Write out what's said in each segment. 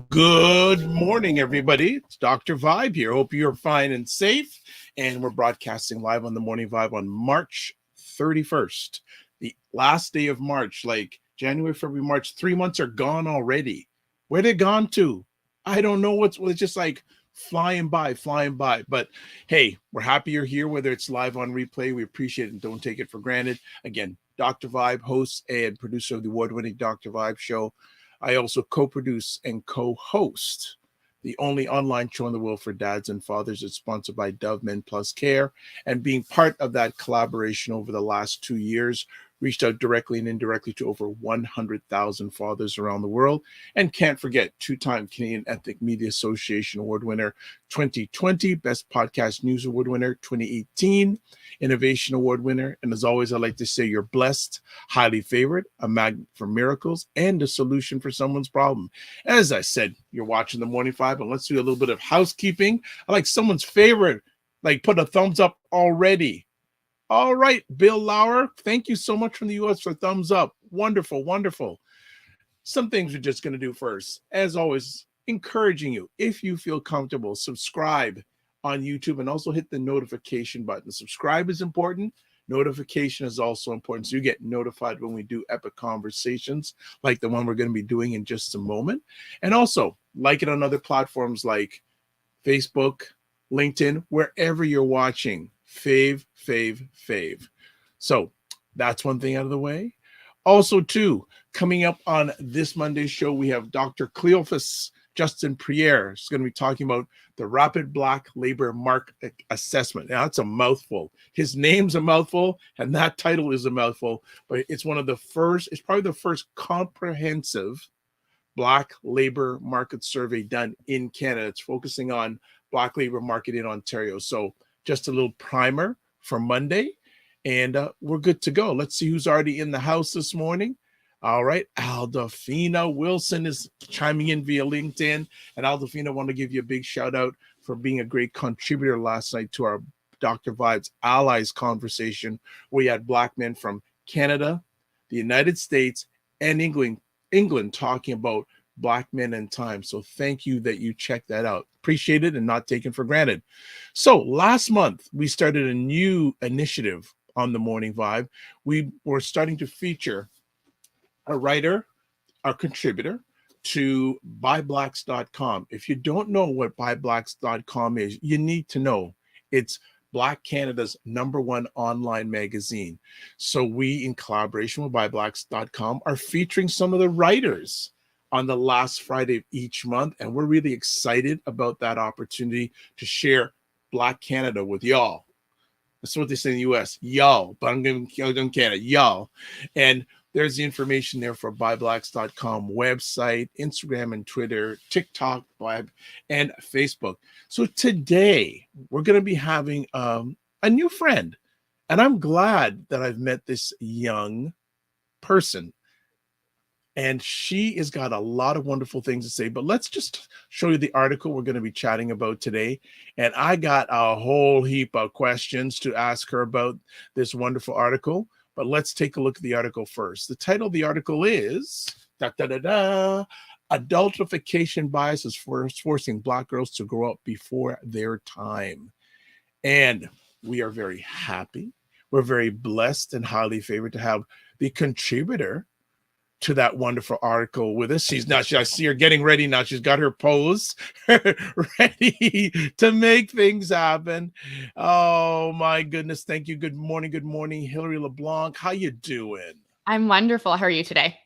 Good morning, everybody. It's Dr. Vibe here. Hope you're fine and safe. And we're broadcasting live on the Morning Vibe on March 31st, the last day of March, like January, February, March. 3 months are gone already. Where they gone to? I don't know. It's just like flying by. But hey, we're happy you're here, whether it's live on replay. We appreciate it and don't take it for granted. Again, Dr. Vibe, host and producer of the award-winning Dr. Vibe show. I also co-produce and co-host the only online show in the world for dads and fathers. It's sponsored by Dove Men Plus Care. And being part of that collaboration over the last 2 years, reached out directly and indirectly to over 100,000 fathers around the world. And can't forget, two-time Canadian Ethnic Media Association Award winner 2020, Best Podcast News Award winner 2018, Innovation Award winner. And as always, I like to say you're blessed, highly favored, a magnet for miracles, and a solution for someone's problem. As I said, you're watching the Morning Vibe, and let's do a little bit of housekeeping. I like someone's favorite, like put a thumbs up already. All right, Bill Lauer, thank you so much from the U.S. for thumbs up. Wonderful. Some things we're just going to do first. As always, encouraging you, if you feel comfortable, subscribe on YouTube and also hit the notification button. Subscribe is important. Notification is also important, so you get notified when we do epic conversations like the one we're going to be doing in just a moment. And also, like it on other platforms like Facebook, LinkedIn, wherever you're watching. Fave. So that's one thing out of the way. Also, too, coming up on this Monday's show, we have Dr. Cleophas Justin Priere. He's going to be talking about the Rapid Black Labor Market Assessment. Now, that's a mouthful. His name's a mouthful, and that title is a mouthful, but it's probably the first comprehensive Black labor market survey done in Canada. It's focusing on Black labor market in Ontario. So just a little primer for Monday, and we're good to go. Let's see who's already in the house this morning. All right, Aldafina Wilson is chiming in via LinkedIn. And Aldafina, I want to give you a big shout out for being a great contributor last night to our Dr. Vibes Allies conversation. We had Black men from Canada, the United States, and England talking about Black men and time. So thank you that you checked that out. Appreciate it and not taken for granted. So last month, we started a new initiative on the Morning Vibe. We were starting to feature a writer, a contributor to BuyBlacks.com. If you don't know what BuyBlacks.com is, you need to know. It's Black Canada's #1 online magazine. So we, in collaboration with BuyBlacks.com, are featuring some of the writers on the last Friday of each month. And we're really excited about that opportunity to share Black Canada with y'all. That's what they say in the US, y'all, but I'm going to Canada, y'all. And there's the information there for BuyBlacks.com website, Instagram and Twitter, TikTok, Vibe, and Facebook. So today we're going to be having a new friend. And I'm glad that I've met this young person. And she has got a lot of wonderful things to say, but let's just show you the article we're going to be chatting about today. And I got a whole heap of questions to ask her about this wonderful article, but let's take a look at the article first. The title of the article is Adultification Bias is Forcing Black Girls to Grow Up Before Their Time. And we are very happy. We're very blessed and highly favored to have the contributor to that wonderful article with us. I see her getting ready now. She's got her pose ready to make things happen. Oh my goodness. Thank you. Good morning, Hillary LeBlanc. How you doing? I'm wonderful. How are you today?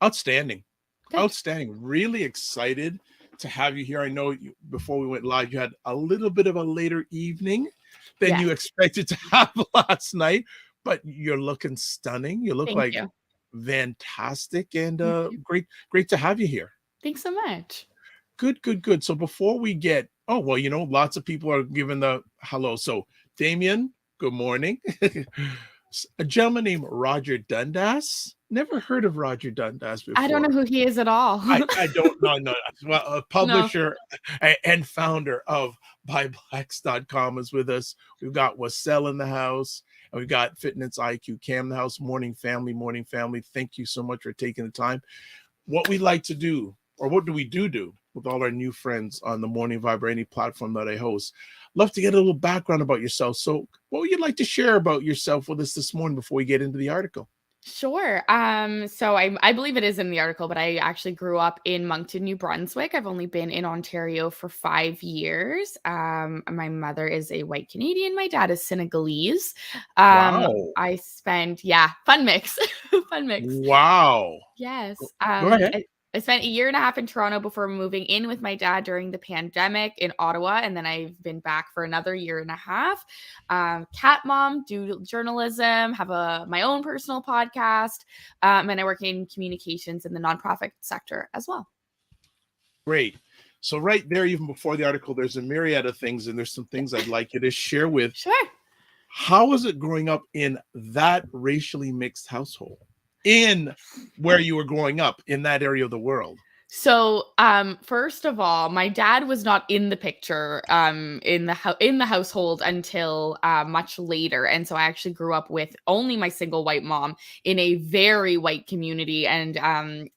Outstanding. Good. Outstanding. Really excited to have you here. I know before we went live, you had a little bit of a later evening than Yes. you expected to have last night, but you're looking stunning. You look Thank like you. Fantastic, and Thank you. great to have you here. Thanks so much. Good, good, good. So before we get, oh well, lots of people are giving the hello. So Damien, good morning. A gentleman named Roger Dundas. Never heard of Roger Dundas I don't know before. who he is at all. I don't know. No, well, a No. publisher and founder of BuyBlacks.com is with us. We've got Wassell in the house, and we've got Fitness IQ Cam in the house. Morning family. Thank you so much for taking the time. What we like to do, or what do we do with all our new friends on the Morning Vibe or any platform that I host? Love to get a little background about yourself. So what would you like to share about yourself with us this morning before we get into the article? Sure. So I believe it is in the article, but I actually grew up in Moncton, New Brunswick. I've only been in Ontario for 5 years. My mother is a white Canadian. My dad is Senegalese. Wow. I spent, fun mix, fun mix. Wow. Yes. Go ahead. I spent a year and a half in Toronto before moving in with my dad during the pandemic in Ottawa. And then I've been back for another year and a half. Cat mom, do journalism, have my own personal podcast. And I work in communications in the nonprofit sector as well. Great. So right there, even before the article, there's a myriad of things, and there's some things I'd like you to share with. Sure. How was it growing up in that racially mixed household? In where you were growing up in that area of the world? So, first of all, my dad was not in the picture in the household until much later, and so I actually grew up with only my single white mom in a very white community, and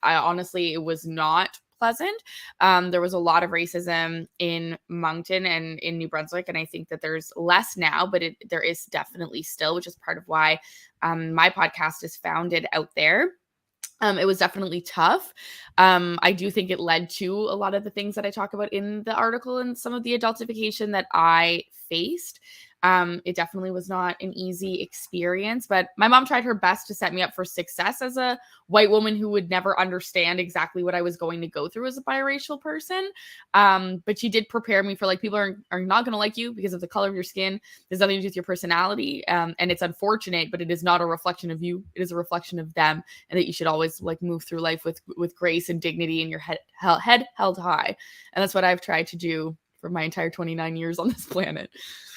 honestly, it was not pleasant. There was a lot of racism in Moncton and in New Brunswick, and I think that there's less now, but there is definitely still, which is part of why my podcast is founded out there. It was definitely tough. I do think it led to a lot of the things that I talk about in the article and some of the adultification that I faced. It definitely was not an easy experience, but my mom tried her best to set me up for success as a white woman who would never understand exactly what I was going to go through as a biracial person. But she did prepare me for, like, people are not going to like you because of the color of your skin. There's nothing to do with your personality. And it's unfortunate, but it is not a reflection of you. It is a reflection of them, and that you should always move through life with grace and dignity and your head held high. And that's what I've tried to do for my entire 29 years on this planet.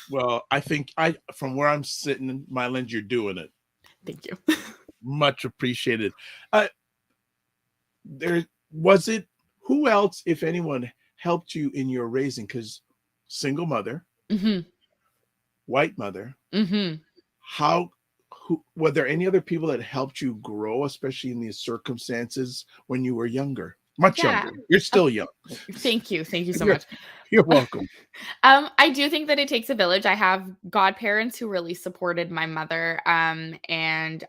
Well, I think from where I'm sitting in my lens, you're doing it. Thank you. Much appreciated. Who else, if anyone, helped you in your raising? Because single mother, white mother, were there any other people that helped you grow, especially in these circumstances when you were younger? Much younger. You're still young. Thank you so much. You're welcome. I do think that it takes a village. I have godparents who really supported my mother. And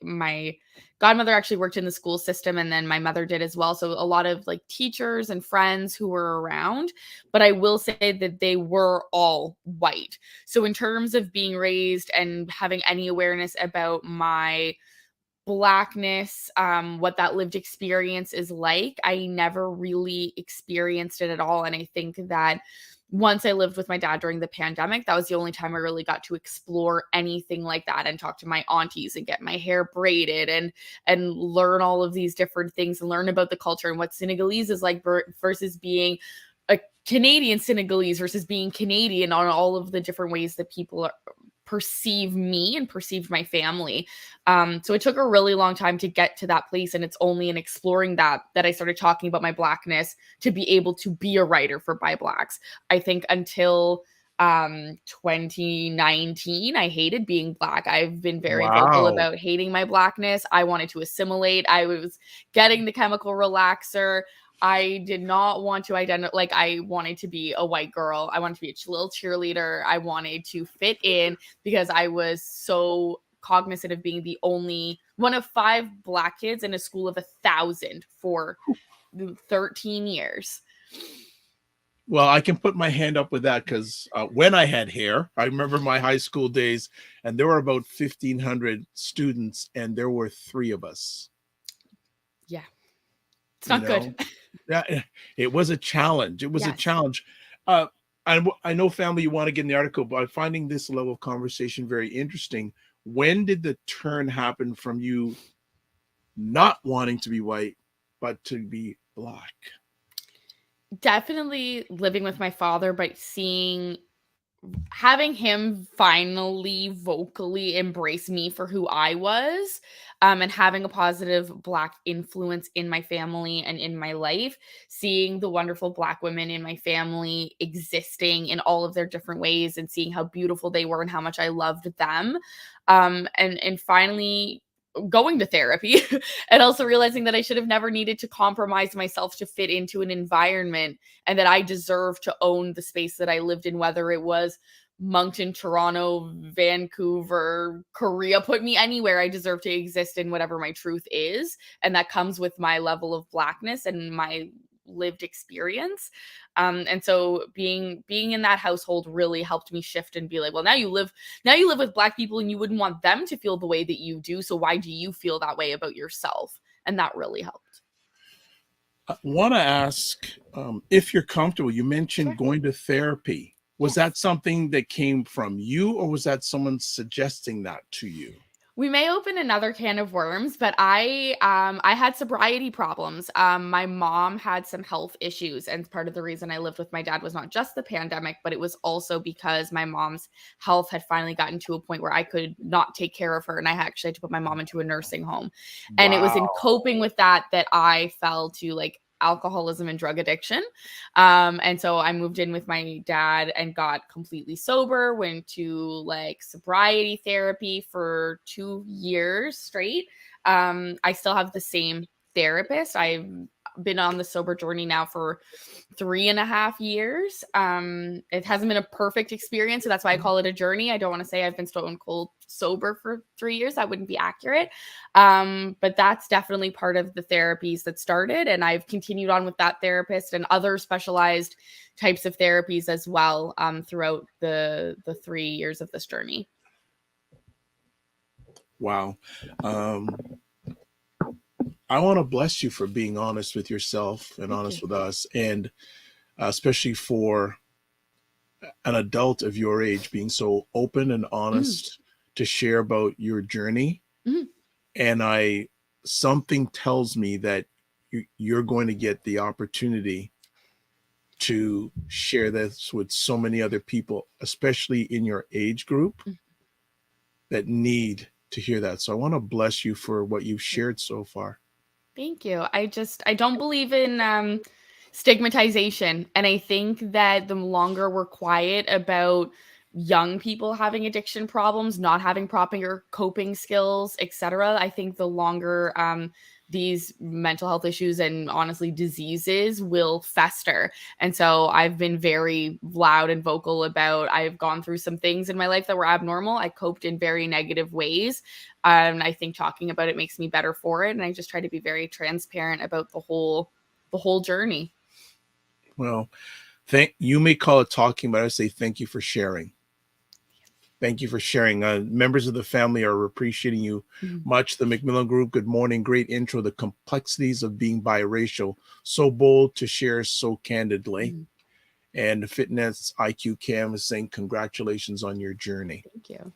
my godmother actually worked in the school system, and then my mother did as well. So a lot of teachers and friends who were around, but I will say that they were all white. So in terms of being raised and having any awareness about my Blackness, what that lived experience is like, I never really experienced it at all. And I think that once I lived with my dad during the pandemic, that was the only time I really got to explore anything like that and talk to my aunties and get my hair braided and learn all of these different things and learn about the culture and what Senegalese is like versus being a Canadian Senegalese versus being Canadian, on all of the different ways that people perceive me and perceive my family. So it took a really long time to get to that place. And it's only in exploring that I started talking about my Blackness to be able to be a writer for By Blacks. I think until 2019, I hated being Black. I've been very vocal about hating my Blackness. I wanted to assimilate. I was getting the chemical relaxer. I did not want to identify, I wanted to be a white girl. I wanted to be a little cheerleader. I wanted to fit in because I was so cognizant of being the only one of 5 Black kids in a school of 1,000 for 13 years. Well, I can put my hand up with that because when I had hair, I remember my high school days, and there were about 1,500 students, and there were 3 of us. Yeah. It's not good. Yeah, it was a challenge. It was a challenge. I know, family, you want to get in the article, but I'm finding this level of conversation very interesting. When did the turn happen from you not wanting to be white, but to be Black? Definitely living with my father, but having him finally vocally embrace me for who I was, and having a positive Black influence in my family and in my life, seeing the wonderful Black women in my family existing in all of their different ways and seeing how beautiful they were and how much I loved them. And finally going to therapy and also realizing that I should have never needed to compromise myself to fit into an environment, and that I deserve to own the space that I lived in, whether it was Moncton, Toronto, Vancouver, Korea. Put me anywhere. I deserve to exist in whatever my truth is. And that comes with my level of Blackness and my lived experience. And so being in that household really helped me shift and be like, well, now you live with Black people and you wouldn't want them to feel the way that you do. So why do you feel that way about yourself? And that really helped. I want to ask, if you're comfortable, you mentioned Sure. going to therapy. Was that something that came from you, or was that someone suggesting that to you? We may open another can of worms, but I had sobriety problems. My mom had some health issues, and part of the reason I lived with my dad was not just the pandemic, but it was also because my mom's health had finally gotten to a point where I could not take care of her, and I actually had to put my mom into a nursing home. And it was in Wow. coping with that I fell to like alcoholism and drug addiction. And so I moved in with my dad and got completely sober, went to like sobriety therapy for 2 years straight. I still have the same therapist. I've been on the sober journey now for 3.5 years. It hasn't been a perfect experience, so that's why I call it a journey. I don't want to say I've been stone cold sober for 3 years. That wouldn't be accurate. But that's definitely part of the therapies that started, and I've continued on with that therapist and other specialized types of therapies as well, throughout the 3 years of this journey. Wow. Um, I want to bless you for being honest with yourself and Thank honest you. with us, and especially for an adult of your age being so open and Mhm. honest to share about your journey. Mhm. And something tells me that you're going to get the opportunity to share this with so many other people, especially in your age group, Mhm. that need to hear that. So I want to bless you for what you've shared so far. Thank you. I don't believe in stigmatization, and I think that the longer we're quiet about young people having addiction problems, not having proper coping skills, etc., I think the longer these mental health issues and honestly diseases will fester. And so I've been very loud and vocal about I've gone through some things in my life that were abnormal. I coped in very negative ways. I think talking about it makes me better for it. And I just try to be very transparent about the whole journey. Well, thank you. May call it talking, but I say thank you for sharing. Thank you for sharing. Members of the family are appreciating you Mhm. much. The McMillan Group, good morning. Great intro. The complexities of being biracial. So bold to share so candidly. Mhm. And the Fitness IQ Cam is saying congratulations on your journey. Thank you.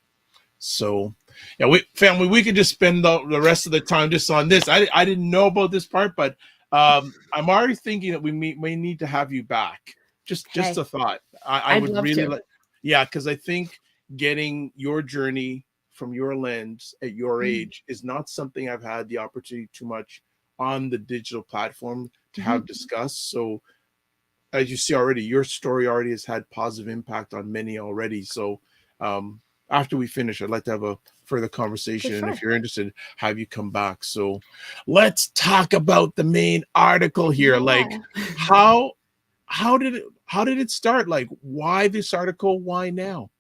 So, yeah, family, we could just spend the rest of the time just on this. I didn't know about this part, but I'm already thinking that we may need to have you back. Just Okay. a thought. I I'd would love really to. like, yeah, because I think getting your journey from your lens at your Mhm. age is not something I've had the opportunity too much on the digital platform to have Mhm. discussed. So as you see already, your story already has had positive impact on many already. So after we finish, I'd like to have a further For conversation. And if sure. you're interested, have you come back. So let's talk about the main article here. Like Yeah. how how did it start? Like why this article? Why now?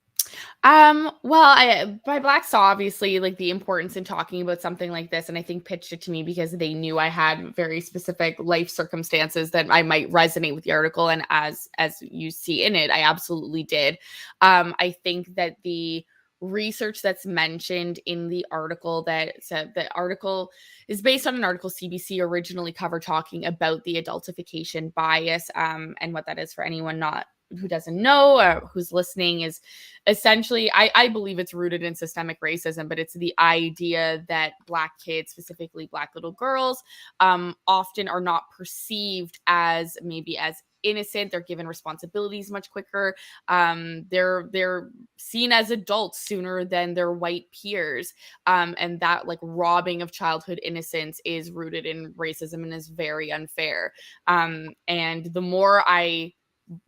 Well, by Black saw obviously like the importance in talking about something like this, and I think pitched it to me because they knew I had very specific life circumstances that I might resonate with the article, and as you see in it, I absolutely did. I think that the research that's mentioned in the article that said the article is based on an article CBC originally covered talking about the adultification bias, and what that is for anyone not who doesn't know or who's listening, is essentially, I believe it's rooted in systemic racism, but it's the idea that Black kids, specifically Black little girls, often are not perceived as maybe as innocent. They're given responsibilities much quicker. They're seen as adults sooner than their white peers. And that like robbing of childhood innocence is rooted in racism and is very unfair. And the more I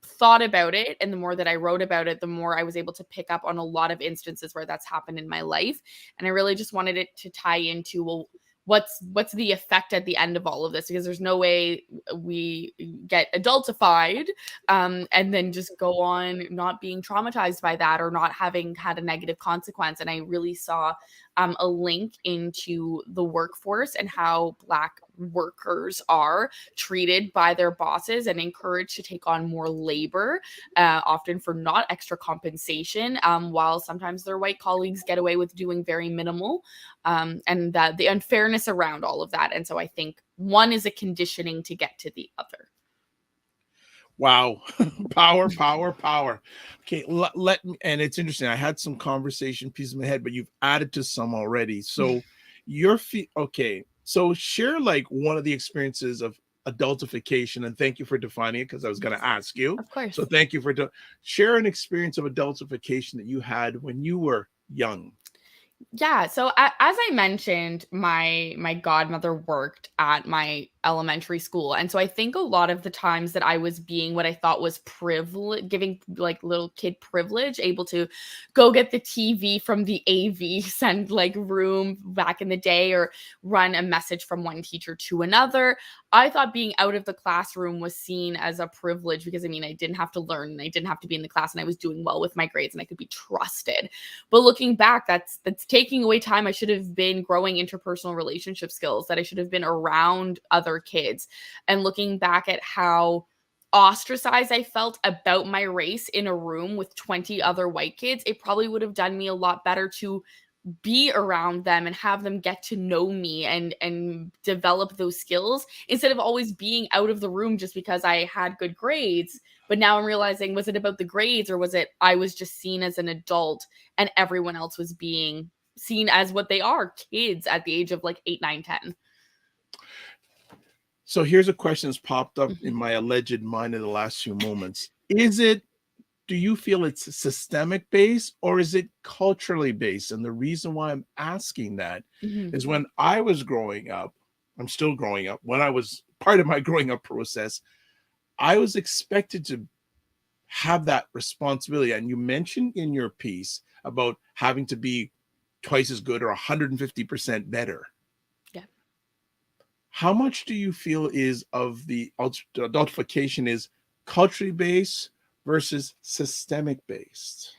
thought about it and the more that I wrote about it, the more I was able to pick up on a lot of instances where that's happened in my life. And I really just wanted it to tie into, well, what's the effect at the end of all of this, because there's no way we get adultified and then just go on not being traumatized by that or not having had a negative consequence. And I really saw a link into the workforce and how Black workers are treated by their bosses and encouraged to take on more labor, often for not extra compensation, while sometimes their white colleagues get away with doing very minimal, and that the unfairness around all of that. And so I think one is a conditioning to get to the other. Wow. Power, power, power. Okay, let me, and it's interesting. I had some conversation pieces in my head, but you've added to some already. So okay. So share like one of the experiences of adultification, and thank you for defining it, because I was going to ask you. Of course. So thank you for share an experience of adultification that you had when you were young. Yeah. So as I mentioned, my godmother worked at my elementary school. And so I think a lot of the times that I was being what I thought was privilege, giving like little kid privilege, able to go get the TV from the AV send like room back in the day, or run a message from one teacher to another. I thought being out of the classroom was seen as a privilege because I mean, I didn't have to learn and I didn't have to be in the class and I was doing well with my grades and I could be trusted. But looking back, that's taking away time I should have been growing interpersonal relationship skills, that I should have been around other kids. And looking back at how ostracized I felt about my race in a room with 20 other white kids, it probably would have done me a lot better to be around them and have them get to know me and develop those skills, instead of always being out of the room just because I had good grades. But now I'm realizing, was it about the grades, or was it I was just seen as an adult and everyone else was being seen as what they are, kids at the age of like 8, 9, 10? So here's a question that's popped up in my alleged mind in the last few moments. Do you feel it's systemic based or is it culturally based? And the reason why I'm asking that is when I was growing up, I'm still growing up, when I was part of my growing up process, I was expected to have that responsibility. And you mentioned in your piece about having to be twice as good or 150% better. Yeah. How much do you feel is of the adultification is culturally based versus systemic based?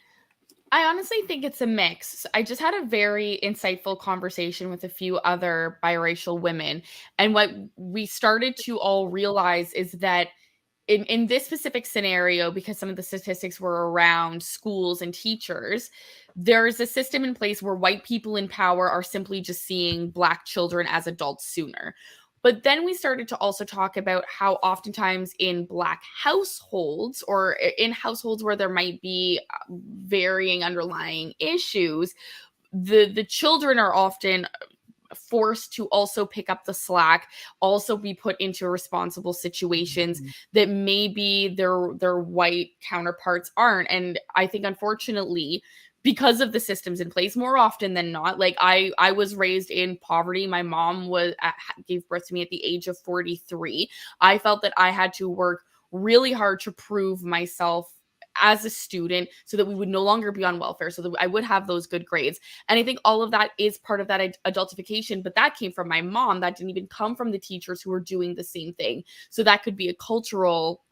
I honestly think it's a mix. I just had a very insightful conversation with a few other biracial women. And what we started to all realize is that in this specific scenario, because some of the statistics were around schools and teachers, there is a system in place where white people in power are simply just seeing Black children as adults sooner. But then we started to also talk about how oftentimes in Black households, or in households where there might be varying underlying issues, the children are often forced to also pick up the slack, also be put into responsible situations that maybe their white counterparts aren't. And I think, unfortunately, because of the systems in place, more often than not, like I was raised in poverty. My mom gave birth to me at the age of 43. I felt that I had to work really hard to prove myself as a student so that we would no longer be on welfare, so that I would have those good grades. And I think all of that is part of that adultification, but that came from my mom. That didn't even come from the teachers who were doing the same thing. So that could be a cultural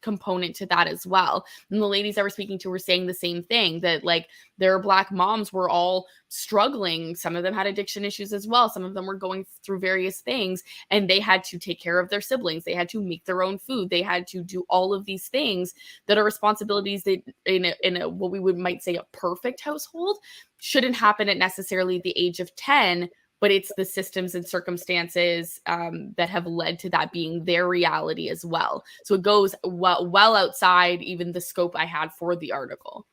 component to that as well. And the ladies I was speaking to were saying the same thing, that like their Black moms were all struggling. Some of them had addiction issues as well. Some of them were going through various things, and they had to take care of their siblings. They had to make their own food. They had to do all of these things that are responsibilities that in a what we might say a perfect household shouldn't happen at necessarily the age of 10, but it's the systems and circumstances that have led to that being their reality as well. So it goes well outside even the scope I had for the article.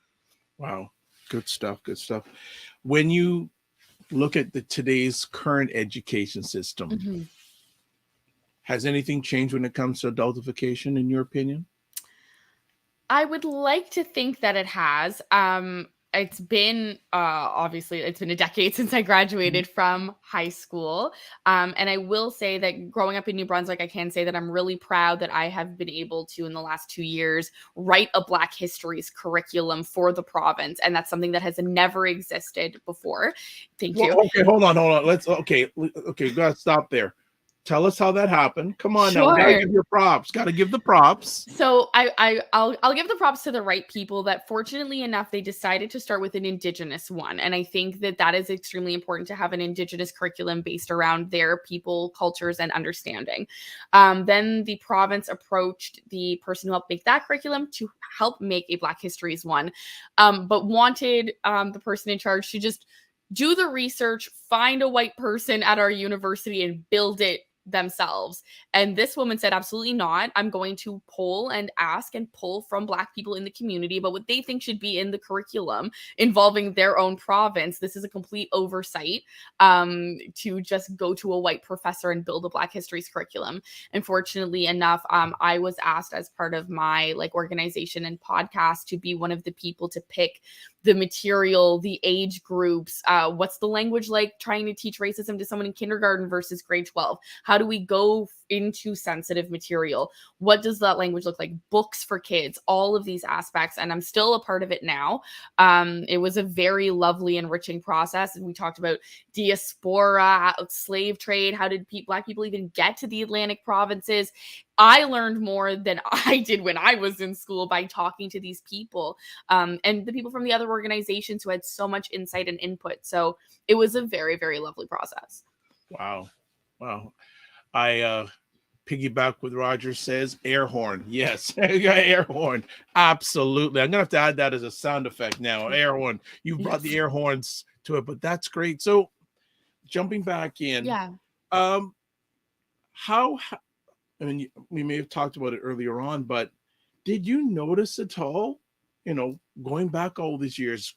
Wow. Good stuff. Good stuff. When you look at today's current education system, Mm-hmm. has anything changed when it comes to adultification, in your opinion? I would like to think that it has. It's been obviously it's been a decade since I graduated from high school, and I will say that growing up in New Brunswick, I can say that I'm really proud that I have been able to, in the last 2 years, write a Black Histories curriculum for the province, and that's something that has never existed before. Thank you. Well, okay, hold on. Let's gotta stop there. Tell us how that happened. Come on now, we gotta Sure. give your props. Gotta give the props. So I'll give the props to the right people that fortunately enough they decided to start with an Indigenous one, and I think that that is extremely important to have an Indigenous curriculum based around their people, cultures, and understanding. Then the province approached the person who helped make that curriculum to help make a Black Histories one, but wanted the person in charge to just do the research, find a white person at our university, and build it themselves. And this woman said, absolutely not. I'm going to poll and ask and pull from Black people in the community about what they think should be in the curriculum involving their own province. This is a complete oversight to just go to a white professor and build a Black Histories curriculum. Unfortunately enough, I was asked as part of my organization and podcast to be one of the people to pick the material, the age groups, what's the language like trying to teach racism to someone in kindergarten versus grade 12? How do we go into sensitive material? What does that language look like? Books for kids, all of these aspects. And I'm still a part of it now. It was a very lovely, enriching process. And we talked about diaspora, slave trade. How did Black people even get to the Atlantic provinces? I learned more than I did when I was in school by talking to these people and the people from the other organizations who had so much insight and input. So it was a very, very lovely process. Wow. I piggyback with Roger says air horn. Yes, air horn. Absolutely. I'm gonna have to add that as a sound effect now. Air horn. You brought the air horns to it, but that's great. So jumping back in, Yeah. how I mean, we may have talked about it earlier on, but did you notice at all, going back all these years,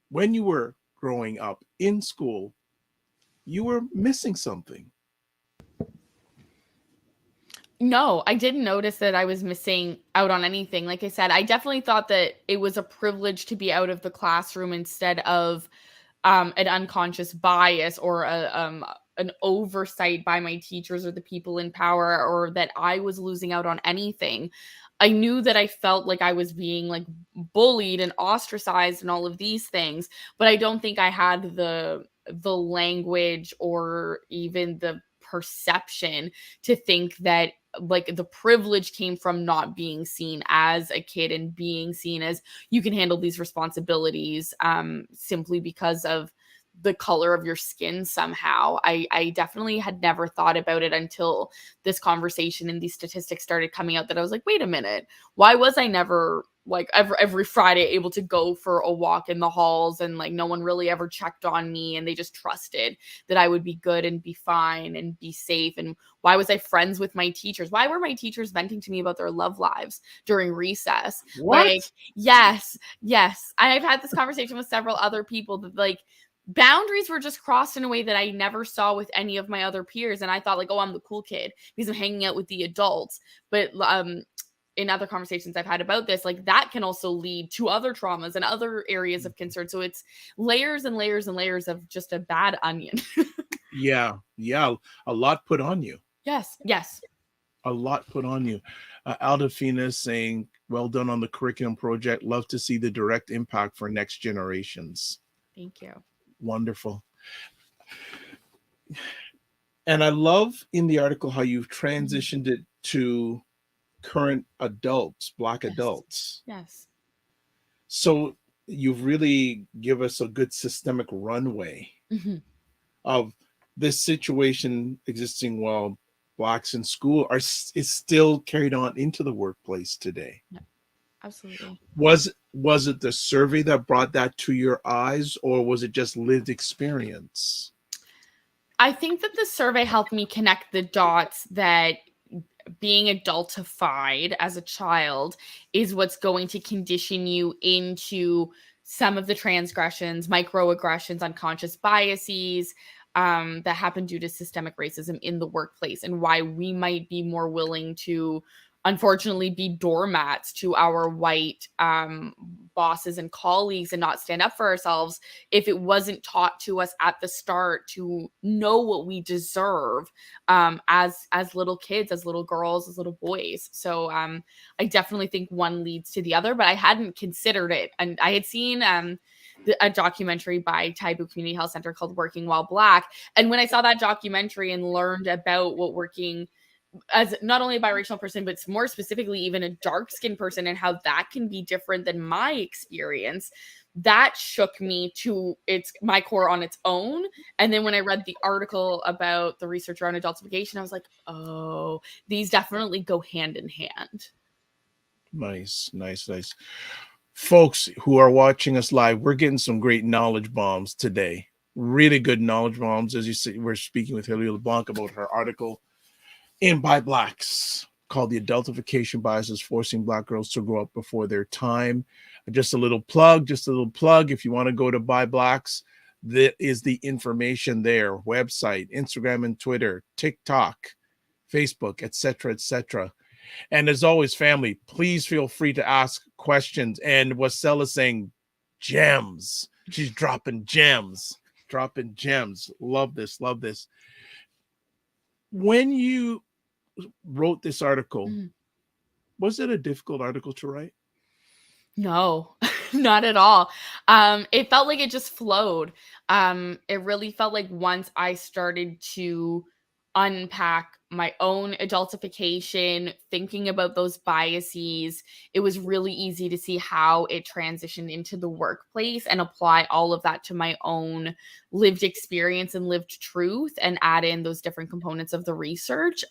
when you were growing up in school, you were missing something? No, I didn't notice that I was missing out on anything. Like I said, I definitely thought that it was a privilege to be out of the classroom instead of an unconscious bias or an oversight by my teachers or the people in power, or that I was losing out on anything. I knew that I felt like I was being bullied and ostracized and all of these things, but I don't think I had the language or even the perception to think that the privilege came from not being seen as a kid and being seen as you can handle these responsibilities simply because of the color of your skin somehow. I definitely had never thought about it until this conversation and these statistics started coming out, that I was like, wait a minute, why was I never every Friday able to go for a walk in the halls, and no one really ever checked on me, and they just trusted that I would be good and be fine and be safe? And why was I friends with my teachers? Why were my teachers venting to me about their love lives during recess? What? Yes. I've had this conversation with several other people that boundaries were just crossed in a way that I never saw with any of my other peers. And I thought oh, I'm the cool kid because I'm hanging out with the adults. But in other conversations I've had about this, that can also lead to other traumas and other areas of concern. So it's layers and layers and layers of just a bad onion. Yeah. A lot put on you. Yes. A lot put on you. Aldafina is saying, well done on the curriculum project. Love to see the direct impact for next generations. Thank you. Wonderful. And I love in the article how you've transitioned it to current adults, Black adults. Yes. So you've really give us a good systemic runway of this situation existing while Blacks in school is still carried on into the workplace today. Yeah, absolutely. Was it the survey that brought that to your eyes, or was it just lived experience? I think that the survey helped me connect the dots that being adultified as a child is what's going to condition you into some of the transgressions, microaggressions, unconscious biases that happen due to systemic racism in the workplace, and why we might be more willing to, unfortunately, be doormats to our white bosses and colleagues and not stand up for ourselves if it wasn't taught to us at the start to know what we deserve as little kids, as little girls, as little boys. So I definitely think one leads to the other, but I hadn't considered it. And I had seen a documentary by Taibu Community Health Center called Working While Black. And when I saw that documentary and learned about what working as not only a biracial person, but more specifically, even a dark skinned person, and how that can be different than my experience, that shook me to my core on its own. And then when I read the article about the research around adultification, I was like, oh, these definitely go hand in hand. Nice. Folks who are watching us live, we're getting some great knowledge bombs today. Really good knowledge bombs. As you see, we're speaking with Hillary LeBlanc about her article in By Blacks called The Adultification Biases Forcing Black Girls to Grow Up Before Their Time. Just a little plug. If you want to go to By Blacks, that is the information there. Website, Instagram and Twitter, TikTok, Facebook, etc. And as always, family, please feel free to ask questions. And Wasella's saying gems. She's dropping gems. Love this. When you wrote this article, was it a difficult article to write? No, not at all. It felt like it just flowed. It really felt like once I started to unpack my own adultification, thinking about those biases, it was really easy to see how it transitioned into the workplace and apply all of that to my own lived experience and lived truth and add in those different components of the research.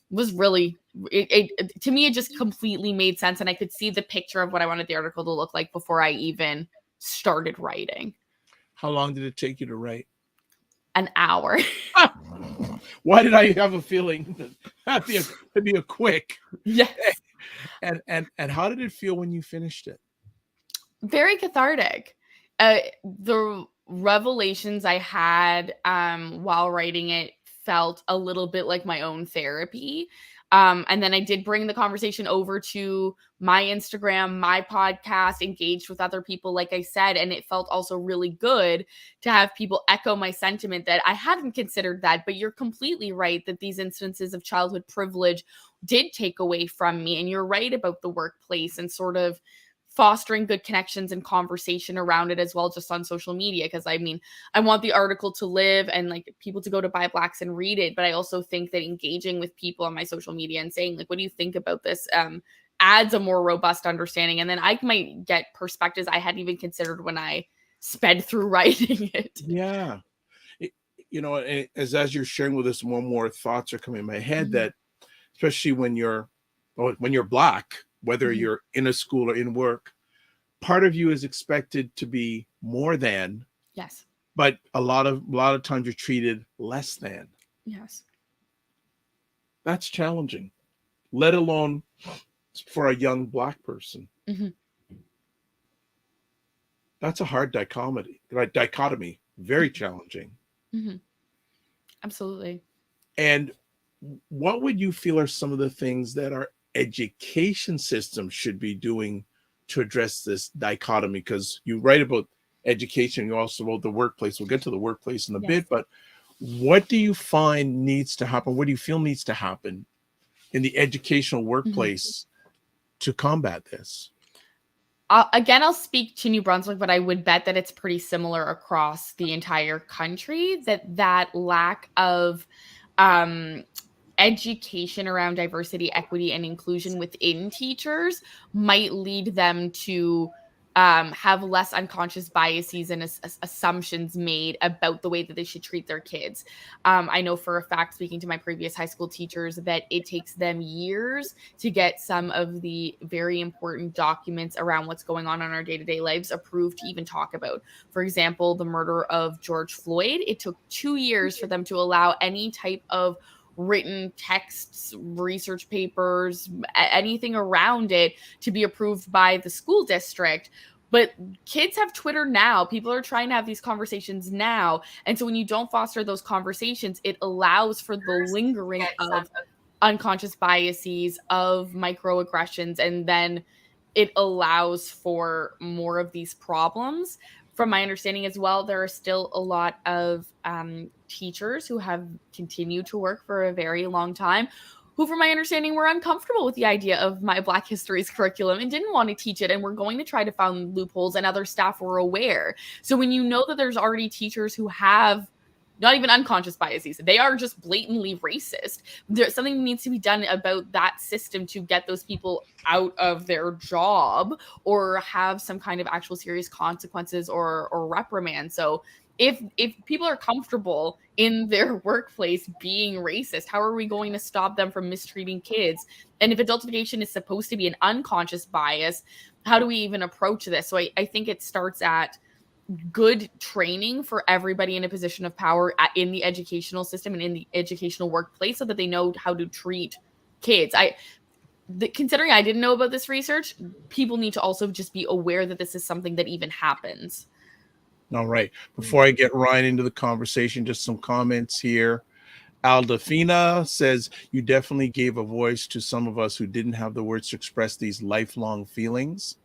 Was really it to me, it just completely made sense, and I could see the picture of what I wanted the article to look like before I even started writing. How long did it take you to write? An hour. Why did I have a feeling that'd be a quick? Yes. And how did it feel when you finished it? Very cathartic. The revelations I had while writing it felt a little bit like my own therapy. And then I did bring the conversation over to my Instagram, my podcast, engaged with other people, like I said, and it felt also really good to have people echo my sentiment that I hadn't considered that, but you're completely right that these instances of childhood privilege did take away from me. And you're right about the workplace and sort of fostering good connections and conversation around it as well, just on social media. Because I mean, I want the article to live and like people to go to By Blacks and read it. But I also think that engaging with people on my social media and saying like, what do you think about this? Adds a more robust understanding. And then I might get perspectives I hadn't even considered when I sped through writing it. Yeah. As you're sharing with us, more thoughts are coming in my head that, especially when you're Black, whether you're in a school or in work, part of you is expected to be more than. Yes. But a lot of times you're treated less than. Yes. That's challenging, let alone for a young Black person. That's a hard dichotomy. Very challenging. Absolutely. And what would you feel are some of the things that our education system should be doing to address this dichotomy? Because you write about education, you also wrote the workplace. We'll get to the workplace in a bit, but what do you find needs to happen? What do you feel needs to happen in the educational workplace to combat this? Again, I'll speak to New Brunswick, but I would bet that it's pretty similar across the entire country, that lack of education around diversity, equity, and inclusion within teachers might lead them to have less unconscious biases and assumptions made about the way that they should treat their kids. I know for a fact, speaking to my previous high school teachers, that it takes them years to get some of the very important documents around what's going on in our day-to-day lives approved to even talk about. For example, the murder of George Floyd, it took 2 years for them to allow any type of written texts, research papers, anything around it to be approved by the school district. But kids have Twitter now. People are trying to have these conversations now. And so when you don't foster those conversations, it allows for the lingering of unconscious biases, of microaggressions, and then it allows for more of these problems. From my understanding as well, there are still a lot of teachers who have continued to work for a very long time who, from my understanding, were uncomfortable with the idea of my Black Histories curriculum and didn't want to teach it and were going to try to find loopholes, and other staff were aware. So when you know that there's already teachers who have not even unconscious biases, they are just blatantly racist, there's something needs to be done about that system to get those people out of their job or have some kind of actual serious consequences or reprimand. So if people are comfortable in their workplace being racist, how are we going to stop them from mistreating kids? And if adultification is supposed to be an unconscious bias, how do we even approach this? So I think it starts at good training for everybody in a position of power in the educational system and in the educational workplace so that they know how to treat kids. Considering I didn't know about this research, people need to also just be aware that this is something that even happens. All right. Before I get Ryan into the conversation, just some comments here. Aldafina says, you definitely gave a voice to some of us who didn't have the words to express these lifelong feelings.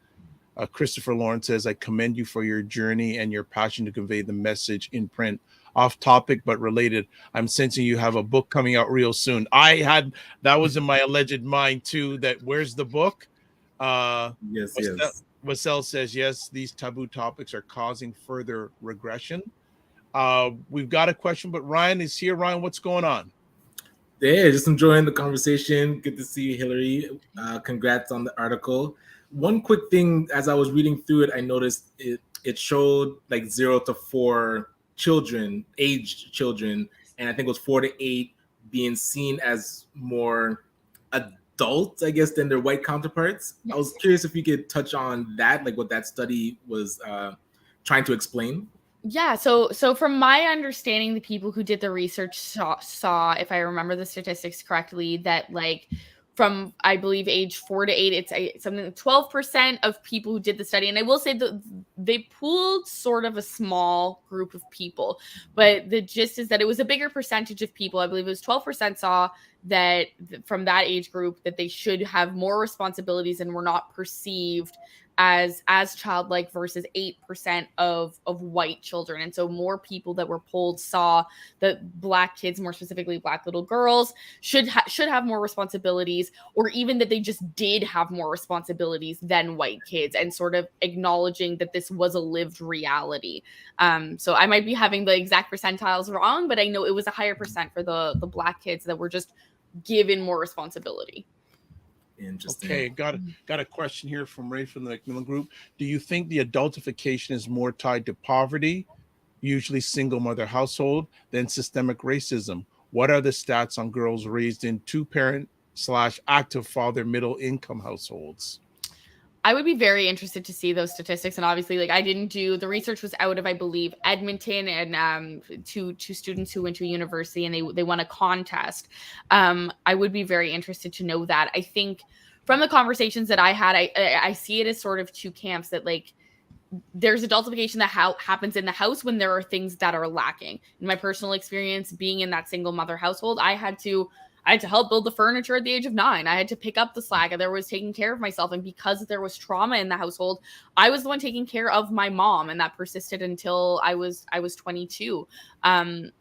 Christopher Lawrence says, I commend you for your journey and your passion to convey the message in print. Off topic, but related. I'm sensing you have a book coming out real soon. That was in my alleged mind too, that where's the book? Yes. Wassell says, yes, these taboo topics are causing further regression. We've got a question, but Ryan is here. Ryan, what's going on? Yeah, just enjoying the conversation. Good to see you, Hillary. Congrats on the article. One quick thing, as I was reading through it, I noticed it showed like 0 to 4 aged children, and I think it was 4 to 8 being seen as more adult, I guess, than their white counterparts. Yes. I was curious if you could touch on that, like what that study was trying to explain. Yeah, so from my understanding, the people who did the research saw, if I remember the statistics correctly, that like from, I believe, age 4 to 8, it's something like 12% of people who did the study. And I will say that they pooled sort of a small group of people, but the gist is that it was a bigger percentage of people. I believe it was 12% saw that from that age group that they should have more responsibilities and were not perceived as childlike, versus 8% of white children. And so more people that were polled saw that Black kids, more specifically Black little girls, should have more responsibilities, or even that they just did have more responsibilities than white kids, and sort of acknowledging that this was a lived reality. So I might be having the exact percentiles wrong, but I know it was a higher percent for the Black kids that were just given more responsibility. Interesting. Okay, got a question here from Ray from the Macmillan Group. Do you think the adultification is more tied to poverty, usually single mother household, than systemic racism? What are the stats on girls raised in 2-parent/active father middle income households? I would be very interested to see those statistics. And obviously, like, I didn't do the research, was out of, I believe, Edmonton, and two students who went to a university, and they won a contest. I would be very interested to know that. I think from the conversations that I had, I see it as sort of two camps, that like there's adultification that happens in the house when there are things that are lacking. In my personal experience, being in that single mother household, I had to help build the furniture at the age of 9. I had to pick up the slack. There was taking care of myself. And because there was trauma in the household, I was the one taking care of my mom. And that persisted until I was 22. And